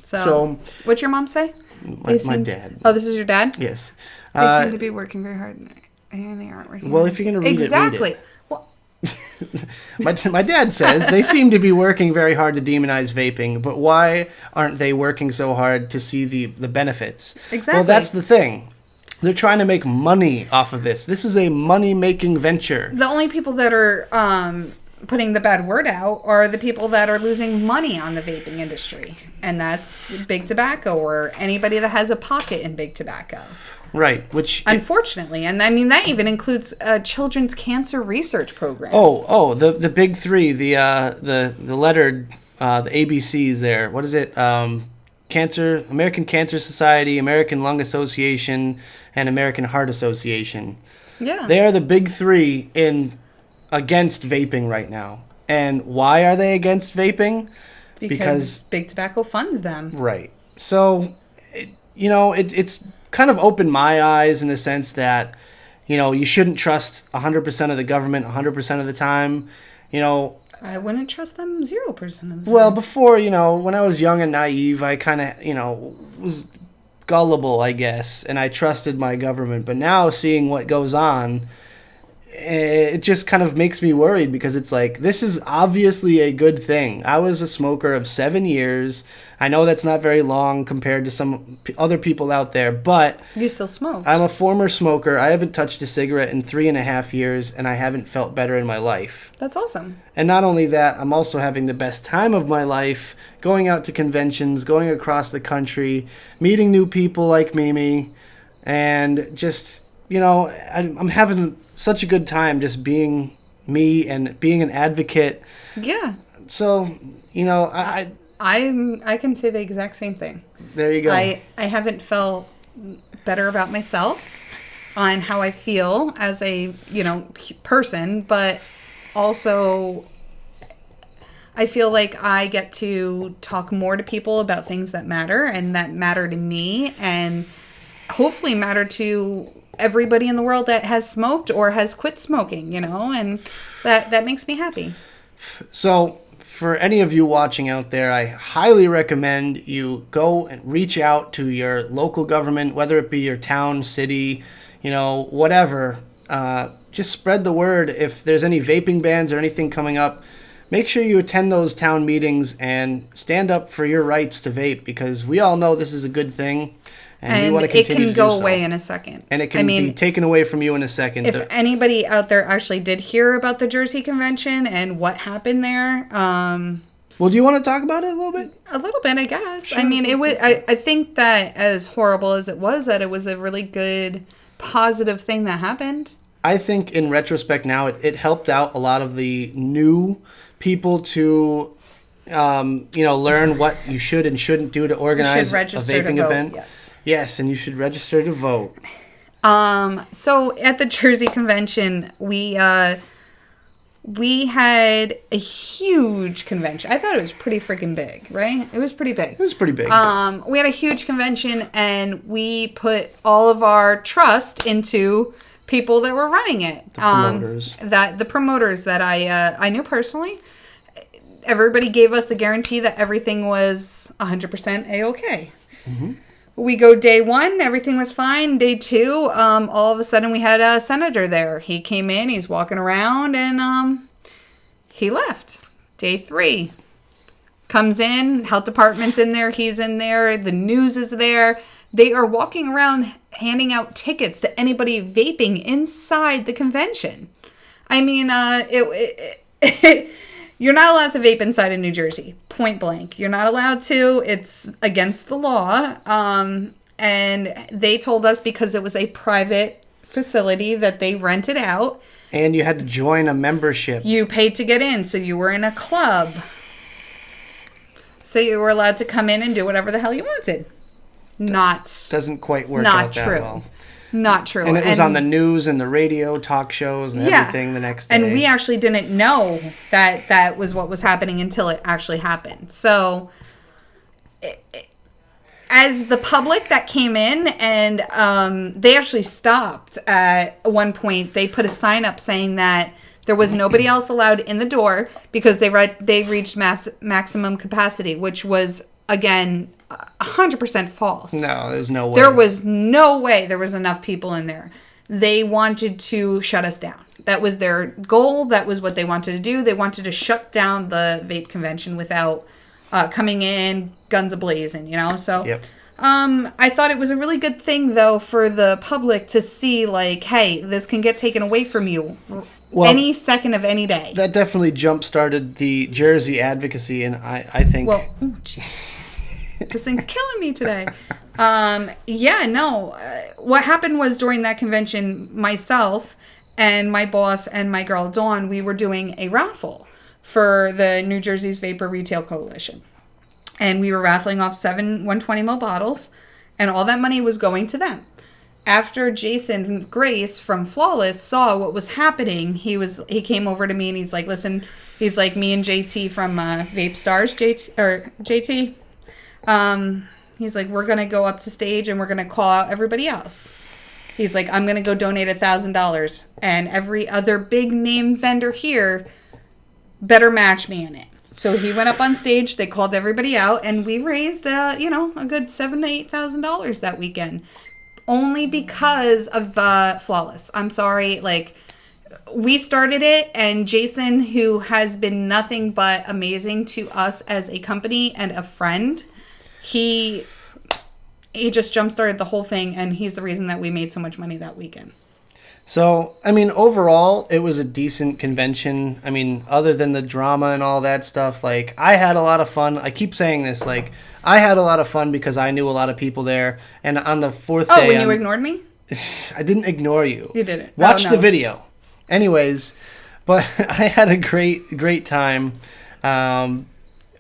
So what's your mom say? My dad. Oh, this is your dad? Yes. They seem to be working very hard, and they aren't working. Well, if you're going to read exactly. it, read it. Well, my dad says they seem to be working very hard to demonize vaping, but why aren't they working so hard to see the benefits? Exactly. Well, that's the thing. They're trying to make money off of this. This is a money-making venture. The only people that are putting the bad word out are the people that are losing money on the vaping industry. And that's big tobacco or anybody that has a pocket in big tobacco. Right, which... Unfortunately. And I mean, that even includes children's cancer research programs. The big three, the lettered, the ABCs there. What is it? American Cancer Society, American Lung Association, and American Heart Association. Yeah. They are the big three against vaping right now. And why are they against vaping? Because big tobacco funds them. Right. So, it's kind of opened my eyes in the sense that, you shouldn't trust 100% of the government 100% of the time. I wouldn't trust them 0% of the time. Well, before, when I was young and naive, I kind of, was gullible, I guess, and I trusted my government. But now seeing what goes on, it just kind of makes me worried because it's like, this is obviously a good thing. I was a smoker of 7 years. I know that's not very long compared to some other people out there, but... You still smoke. I'm a former smoker. I haven't touched a cigarette in 3.5 years, and I haven't felt better in my life. That's awesome. And not only that, I'm also having the best time of my life, going out to conventions, going across the country, meeting new people like Mimi, and just, I'm having such a good time just being me and being an advocate. Yeah. So, I can say the exact same thing. There you go. I haven't felt better about myself on how I feel as a, person, but also I feel like I get to talk more to people about things that matter and that matter to me and hopefully matter to everybody in the world that has smoked or has quit smoking, and that makes me happy. So for any of you watching out there, I highly recommend you go and reach out to your local government, whether it be your town, city, whatever. Just spread the word. If there's any vaping bans or anything coming up, make sure you attend those town meetings and stand up for your rights to vape, because we all know this is a good thing. And we want to it continue can to do go so. away in a second. And it can be taken away from you in a second. If anybody out there actually did hear about the Jersey Convention and what happened there, well, do you want to talk about it a little bit? a little bit, I guess. Sure. I mean, it was. I think that as horrible as it was, that it was a really good, positive thing that happened. I think in retrospect now, it helped out a lot of the new people to, learn what you should and shouldn't do to organize a vaping event. Yes, and you should register to vote. So at the Jersey Convention, we had a huge convention. I thought it was pretty freaking big, right? It was pretty big. It was pretty big. We had a huge convention, and we put all of our trust into people that were running it. The promoters. The promoters that I knew personally. Everybody gave us the guarantee that everything was 100% A-okay. Mm-hmm. We go day 1, everything was fine. Day 2, all of a sudden we had a senator there. He came in, he's walking around, and he left. Day 3, comes in, health department's in there, he's in there, the news is there. They are walking around handing out tickets to anybody vaping inside the convention. I mean, you're not allowed to vape inside of New Jersey, point blank. You're not allowed to. It's against the law. And they told us because it was a private facility that they rented out. And you had to join a membership. You paid to get in, so you were in a club. So you were allowed to come in and do whatever the hell you wanted. Doesn't quite work out that well. Not true. And it was on the news and the radio, talk shows, and everything the next day. And we actually didn't know that that was what was happening until it actually happened. So, as the public that came in, and they actually stopped at one point, they put a sign up saying that there was nobody else allowed in the door because they reached maximum capacity, which was, again, 100% false. No, there's no way. There was no way there was enough people in there. They wanted to shut us down. That was their goal. That was what they wanted to do. They wanted to shut down the vape convention without coming in guns a-blazing, So yep. I thought it was a really good thing, though, for the public to see, like, hey, this can get taken away from you any second of any day. That definitely jump-started the Jersey advocacy, and I think... Well, this thing's killing me today. What happened was during that convention, myself and my boss and my girl Dawn, we were doing a raffle for the New Jersey's Vapor Retail Coalition. And we were raffling off 7 120ml bottles, and all that money was going to them. After Jason Grace from Flawless saw what was happening, he came over to me and he's like, listen, he's like, me and JT from Vape Stars, JT. He's like, we're going to go up to stage and we're going to call out everybody else. He's like, I'm going to go donate $1,000 and every other big name vendor here better match me in it. So he went up on stage, they called everybody out, and we raised, a good $7,000 to $8,000 that weekend. Only because of Flawless. I'm sorry, we started it, and Jason, who has been nothing but amazing to us as a company and a friend, he just jump-started the whole thing, and he's the reason that we made so much money that weekend. So, I mean, overall, it was a decent convention. I mean, other than the drama and all that stuff, I had a lot of fun. I keep saying this, I had a lot of fun because I knew a lot of people there. And on the fourth day... Oh, when you ignored me? I didn't ignore you. You didn't. Watch the video. Anyways, but I had a great time.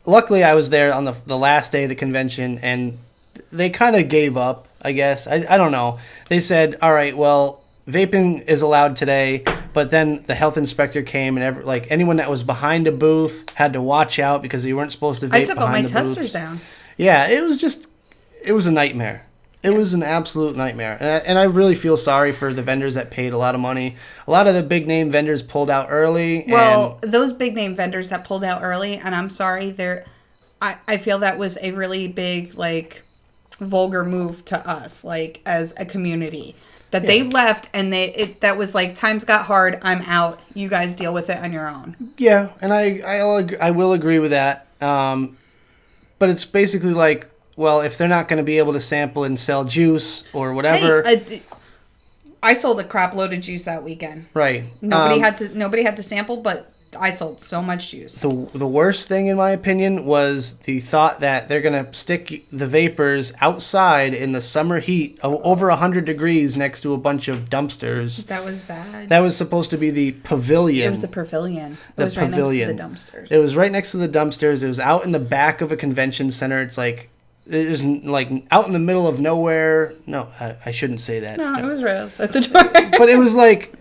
Luckily, I was there on the last day of the convention, and they kind of gave up, I guess. I don't know. They said, all right, well... vaping is allowed today, but then the health inspector came and anyone that was behind a booth had to watch out because you weren't supposed to vape behind the booths. I took all my testers down. Yeah, it was a nightmare. It was an absolute nightmare. And I really feel sorry for the vendors that paid a lot of money. A lot of the big name vendors pulled out early. Well, those big name vendors that pulled out early, and I'm sorry, I feel that was a really big, vulgar move to us, as a community. That they left, and that was times got hard, I'm out, you guys deal with it on your own. Yeah, and I will agree with that. But it's basically well, if they're not going to be able to sample and sell juice or whatever. Hey, I sold a crap load of juice that weekend. Right. Nobody had to sample, but I sold so much juice. The worst thing, in my opinion, was the thought that they're going to stick the vapors outside in the summer heat of over 100 degrees next to a bunch of dumpsters. That was bad. That was supposed to be the pavilion. It was the pavilion. It was right next to the dumpsters. It was right next to the dumpsters. It was out in the back of a convention center. It's like, it was like out in the middle of nowhere. No, I shouldn't say that. No, it was right outside the door. But it was like,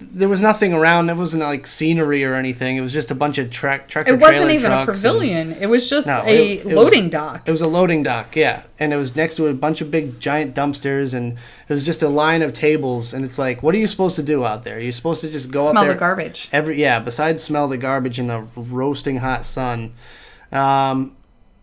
there was nothing around. It wasn't like scenery or anything. It was just a bunch of tractor trailer trucks. It wasn't even a pavilion. It was just a loading dock. It was a loading dock, yeah. And it was next to a bunch of big giant dumpsters, and it was just a line of tables. And it's like, what are you supposed to do out there? You're supposed to just go out there. Smell the garbage. Besides smell the garbage in the roasting hot sun.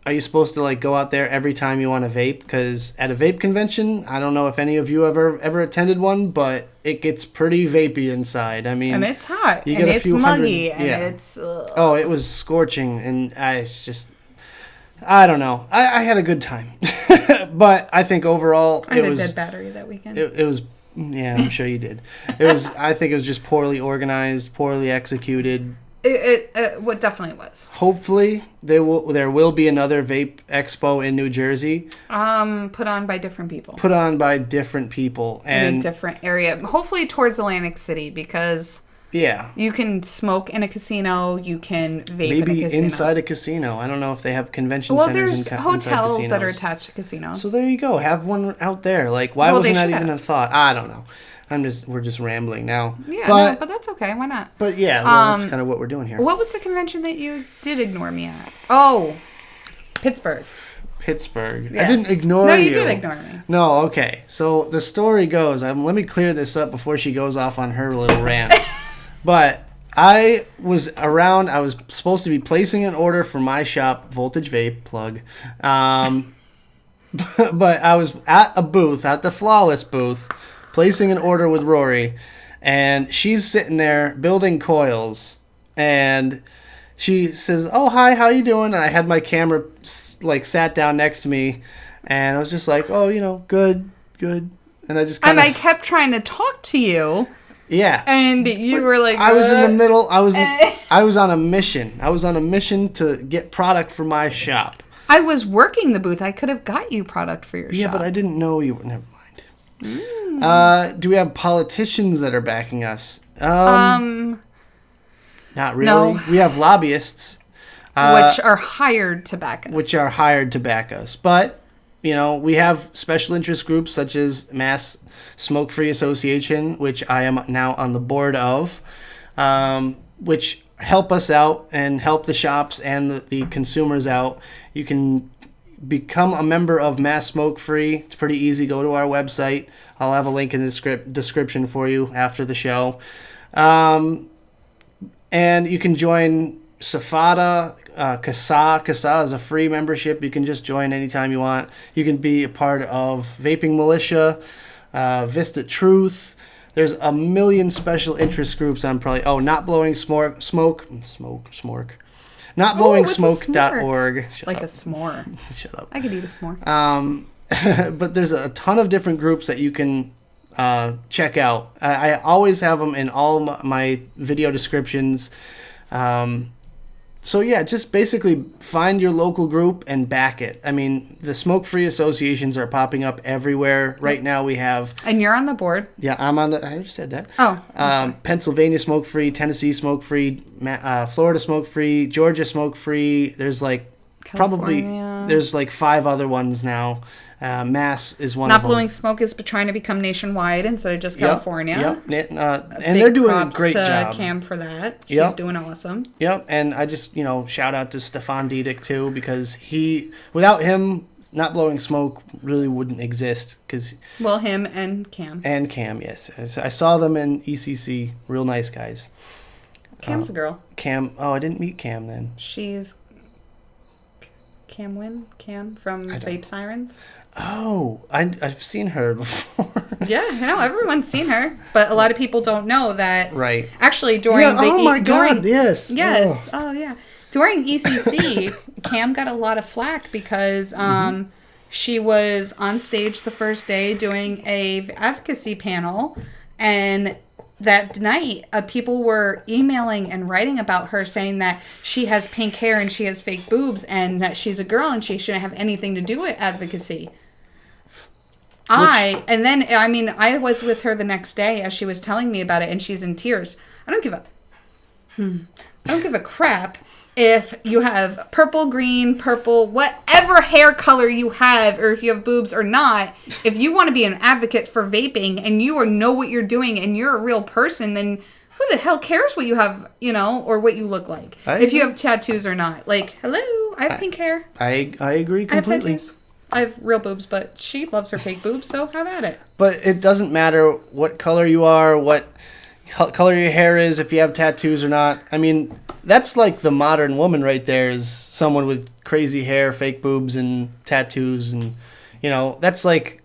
Are you supposed to like go out there every time you want to vape? Because at a vape convention, I don't know if any of you ever attended one, but it gets pretty vapey inside. I mean, and it's hot, you and get it's muggy, and it's. Oh, it was scorching, and I don't know. I had a good time, but I think overall I had a dead battery that weekend. It was. Yeah, I'm sure you did. It was. I think it was just poorly organized, poorly executed. What definitely was. Hopefully, there will be another vape expo in New Jersey. Put on by different people. And in a different area. Hopefully towards Atlantic City, because you can smoke in a casino, you can vape in a casino. Maybe inside a casino. I don't know if they have convention centers there's hotels that are attached to casinos. So there you go. Have one out there. Like, why wasn't that even a thought? I don't know. We're just rambling now. Yeah, but that's okay. Why not? But yeah, that's kind of what we're doing here. What was the convention that you did ignore me at? Oh, Pittsburgh. Yes. I didn't ignore you. No, you did ignore me. No, okay. So the story goes, let me clear this up before she goes off on her little rant. But I was around. I was supposed to be placing an order for my shop, Voltage Vape, plug. But I was at a booth, at the Flawless booth, placing an order with Rory, and she's sitting there building coils, and she says, "Oh, hi, how you doing?" And I had my camera like sat down next to me, and I was just like, "Oh, good," and I just I kept trying to talk to you. Yeah, and you were like, I was in the middle. I was on a mission. I was on a mission to get product for my shop. I was working the booth. I could have got you product for your shop. Yeah, but I didn't know you. Never mind. Do we have politicians that are backing us? Not really. No. We have lobbyists. Which are hired to back us. But, we have special interest groups such as Mass Smoke-Free Association, which I am now on the board of, which help us out and help the shops and the consumers out. You can become a member of Mass Smoke Free. It's pretty easy. Go to our website. I'll have a link in the description for you after the show. And you can join Safada, CASA. CASA is a free membership. You can just join anytime you want. You can be a part of Vaping Militia, Vista Truth. There's a million special interest groups. Not Blowing Smoke. NotBlowingSmoke.org. Like a s'more. Shut up. I could eat a s'more. But there's a ton of different groups that you can check out. I always have them in all my video descriptions. So yeah, just basically find your local group and back it. I mean, the smoke-free associations are popping up everywhere. Right now we have... And you're on the board. Yeah, I'm on the... I just said that. Oh. Pennsylvania smoke-free, Tennessee smoke-free, Florida smoke-free, Georgia smoke-free. There's like California. There's like 5 other ones now. Mass is one of them. Not Blowing Smoke is trying to become nationwide instead of just California. Yep. And they're doing a great job. Cam for that. She's doing awesome. Yep. And I just, shout out to Stefan Diedick too, because without him, Not Blowing Smoke really wouldn't exist. Him and Cam. And Cam, yes. I saw them in ECC. Real nice guys. Cam's a girl. Cam. Oh, I didn't meet Cam then. She's Cam from Vape Sirens. Oh, I've seen her before. Yeah, I know everyone's seen her, but a lot of people don't know that. Right. Actually, during God, yes. Yes. Oh yeah. During ECC, Cam got a lot of flack because she was on stage the first day doing a advocacy panel, and that night, people were emailing and writing about her saying that she has pink hair and she has fake boobs and that she's a girl and she shouldn't have anything to do with advocacy. I was with her the next day as she was telling me about it, and she's in tears. I don't give a crap if you have purple, green, purple, whatever hair color you have, or if you have boobs or not. If you want to be an advocate for vaping and you know what you're doing and you're a real person, then who the hell cares what you have, or what you look like? If you have tattoos or not. Like, hello, I have pink hair. I agree completely. I have tattoos. I have real boobs, but she loves her fake boobs, so have at it. But it doesn't matter what color you are, what color your hair is, if you have tattoos or not. I mean, that's like the modern woman right there, is someone with crazy hair, fake boobs, and tattoos. And, that's like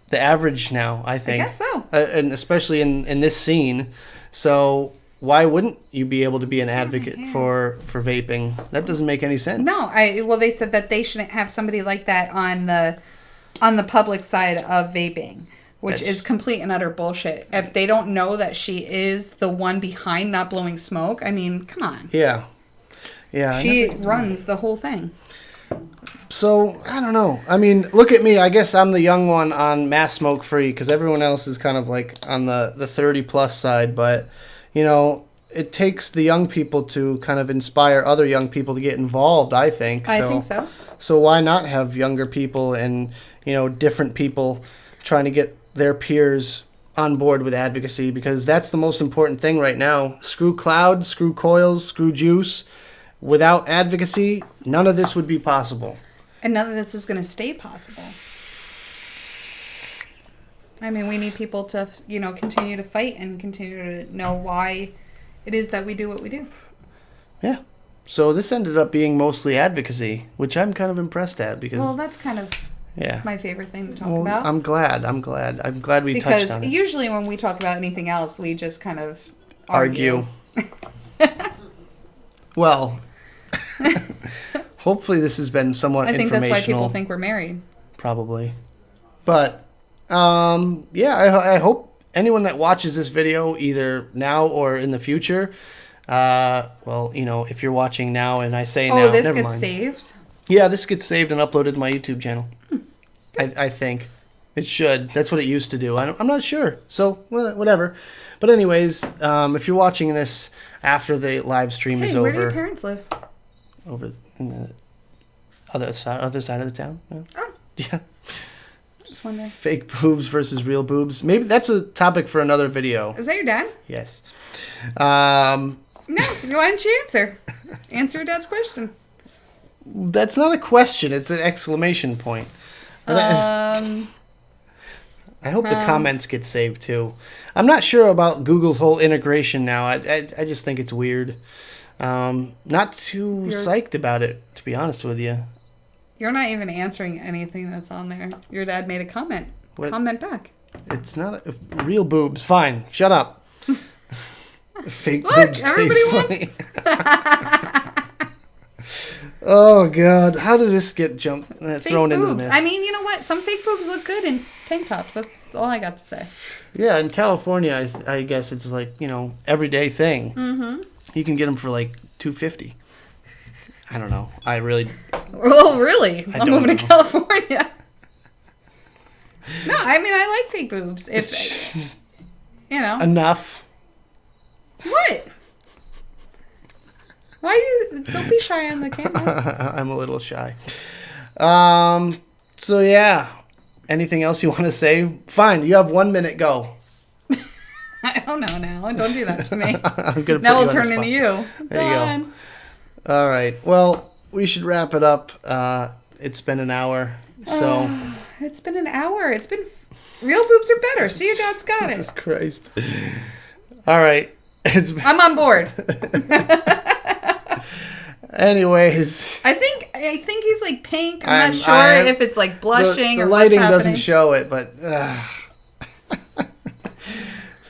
the average now, I think. I guess so. And especially in this scene. So why wouldn't you be able to be an advocate for vaping? That doesn't make any sense. No, they said that they shouldn't have somebody like that on the public side of vaping, which is complete and utter bullshit. If they don't know that she is the one behind not blowing smoke, I mean, come on. Yeah. She runs the whole thing. So, I don't know. I mean, look at me. I guess I'm the young one on mass smoke free, because everyone else is kind of like on the 30-plus side, but it takes the young people to kind of inspire other young people to get involved, I think. I think so. So why not have younger people and, different people trying to get their peers on board with advocacy? Because that's the most important thing right now. Screw cloud, screw coils, screw juice. Without advocacy, none of this would be possible. And none of this is going to stay possible. I mean, we need people to, continue to fight and continue to know why it is that we do what we do. Yeah. So this ended up being mostly advocacy, which I'm kind of impressed at, because... Well, that's kind of my favorite thing to talk about. I'm glad we touched on it. Because usually when we talk about anything else, we just kind of argue. Well, hopefully this has been somewhat informational. I think that's why people think we're married. Probably. But... I hope anyone that watches this video, either now or in the future, if you're watching now and I say now, this never gets mind. saved? Yeah, this gets saved and uploaded to my YouTube channel. I think. It should. That's what it used to do. I'm not sure. So, whatever. But anyways, if you're watching this after the live stream is over... where do your parents live? Over in the other side of the town. Yeah. Oh. Yeah. Just wondering. Fake boobs versus real boobs. Maybe that's a topic for another video. Is that your dad? Yes. No, why don't you answer? Answer your dad's question. That's not a question. It's an exclamation point. I hope the comments get saved too. I'm not sure about Google's whole integration now. I just think it's weird. Not too psyched about it, to be honest with you. You're not even answering anything that's on there. Your dad made a comment. What? Comment back. It's not real boobs. Fine. Shut up. Fake Look, boobs taste funny. Oh, God. How did this get thrown into the mess? I mean, you know what? Some fake boobs look good in tank tops. That's all I got to say. Yeah, in California, I guess it's like, everyday thing. Mm-hmm. You can get them for like $250. I don't know. Oh, really? I'm moving to California. No, I mean, I like fake boobs. If, Enough. What? Don't be shy on the camera. I'm a little shy. So, yeah. Anything else you want to say? Fine. You have 1 minute. Go. I don't know now. Don't do that to me. I'm gonna now we'll turn into you. There you go. All right. Well, we should wrap it up. It's been an hour. So it's been an hour. It's been real boobs are better. See, your dad's got it. Jesus Christ. All right. I'm on board. Anyways, I think he's like pink. I'm not sure if it's like blushing the or lighting what's doesn't show it, but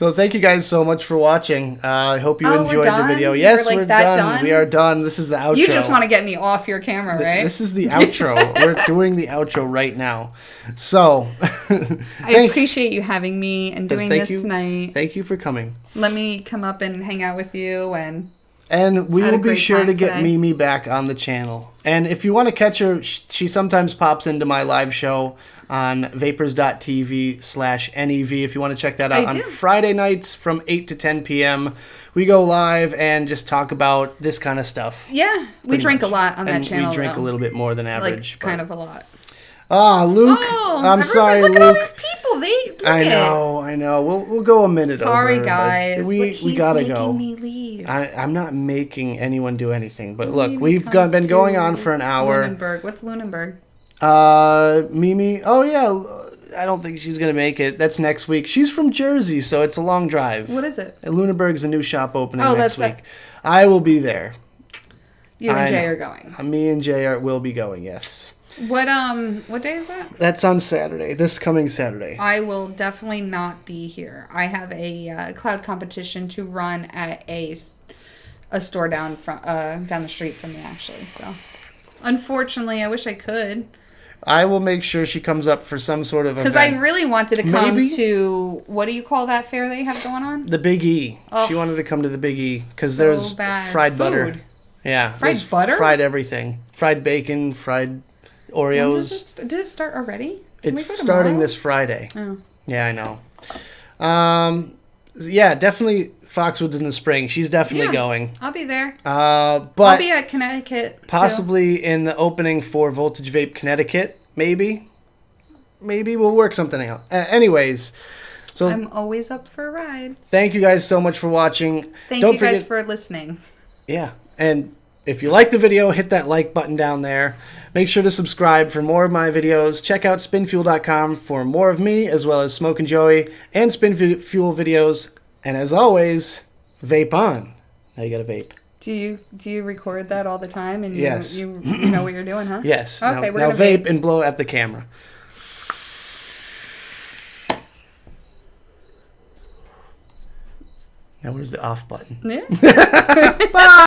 So thank you guys so much for watching. I hope you Oh, we're enjoyed the done? video. You Yes, were like we're that done. done? We are done. This is the outro. You just want to get me off your camera, right? This is the outro. We're doing the outro right now. So I appreciate you having me and doing this tonight. Thank you for coming. Let me come up and hang out with you and we had a will be great sure time to get today. Mimi back on the channel. And if you want to catch her, she sometimes pops into my live show on vapors.tv/NEV. If you want to check that out on Friday nights from 8 to 10 p.m. We go live and just talk about this kind of stuff. Yeah, we drink a lot on that channel. We drink a little bit more than average. Like, kind of a lot. Ah, Luke. Oh, I'm sorry, look Luke. at all these people. I know. We'll go a minute Sorry, over. guys. We gotta go. He's making me leave. I'm not making anyone do anything. But look, we've been going on for an hour. Lunenburg. What's Lunenburg? Mimi. Oh yeah. I don't think she's gonna make it. That's next week. She's from Jersey, so it's a long drive. What is it? Lunenburg's a new shop opening next week. That. I will be there. You and Jay are going. Me and Jay will be going. Yes. What day is that? That's on Saturday. This coming Saturday. I will definitely not be here. I have a cloud competition to run at a store down the street from me, actually. So, unfortunately, I wish I could. I will make sure she comes up for some sort of event. Because I really wanted to come to, what do you call that fair they have going on? The Big E. Oh, she wanted to come to the Big E because there's fried butter. Yeah. Fried butter? Fried everything. Fried bacon, fried Oreos. Did it start already? It's starting this Friday. Oh. Yeah, I know. Yeah, definitely Foxwoods in the spring. She's definitely going. I'll be there. But I'll be at Connecticut. Possibly in the opening for Voltage Vape Connecticut. Maybe we'll work something out. Anyways, so I'm always up for a ride. Thank you guys so much for watching. Thank you guys for listening. Yeah, and if you like the video, hit that like button down there. Make sure to subscribe for more of my videos. Check out spinfuel.com for more of me, as well as Smoke and Joey and Spin Fuel videos. And as always, vape on. Now you got to vape. Do you record that all the time? And yes. You know what you're doing, huh? Yes. Okay, now vape and blow at the camera. Now where's the off button? Yeah. Bye.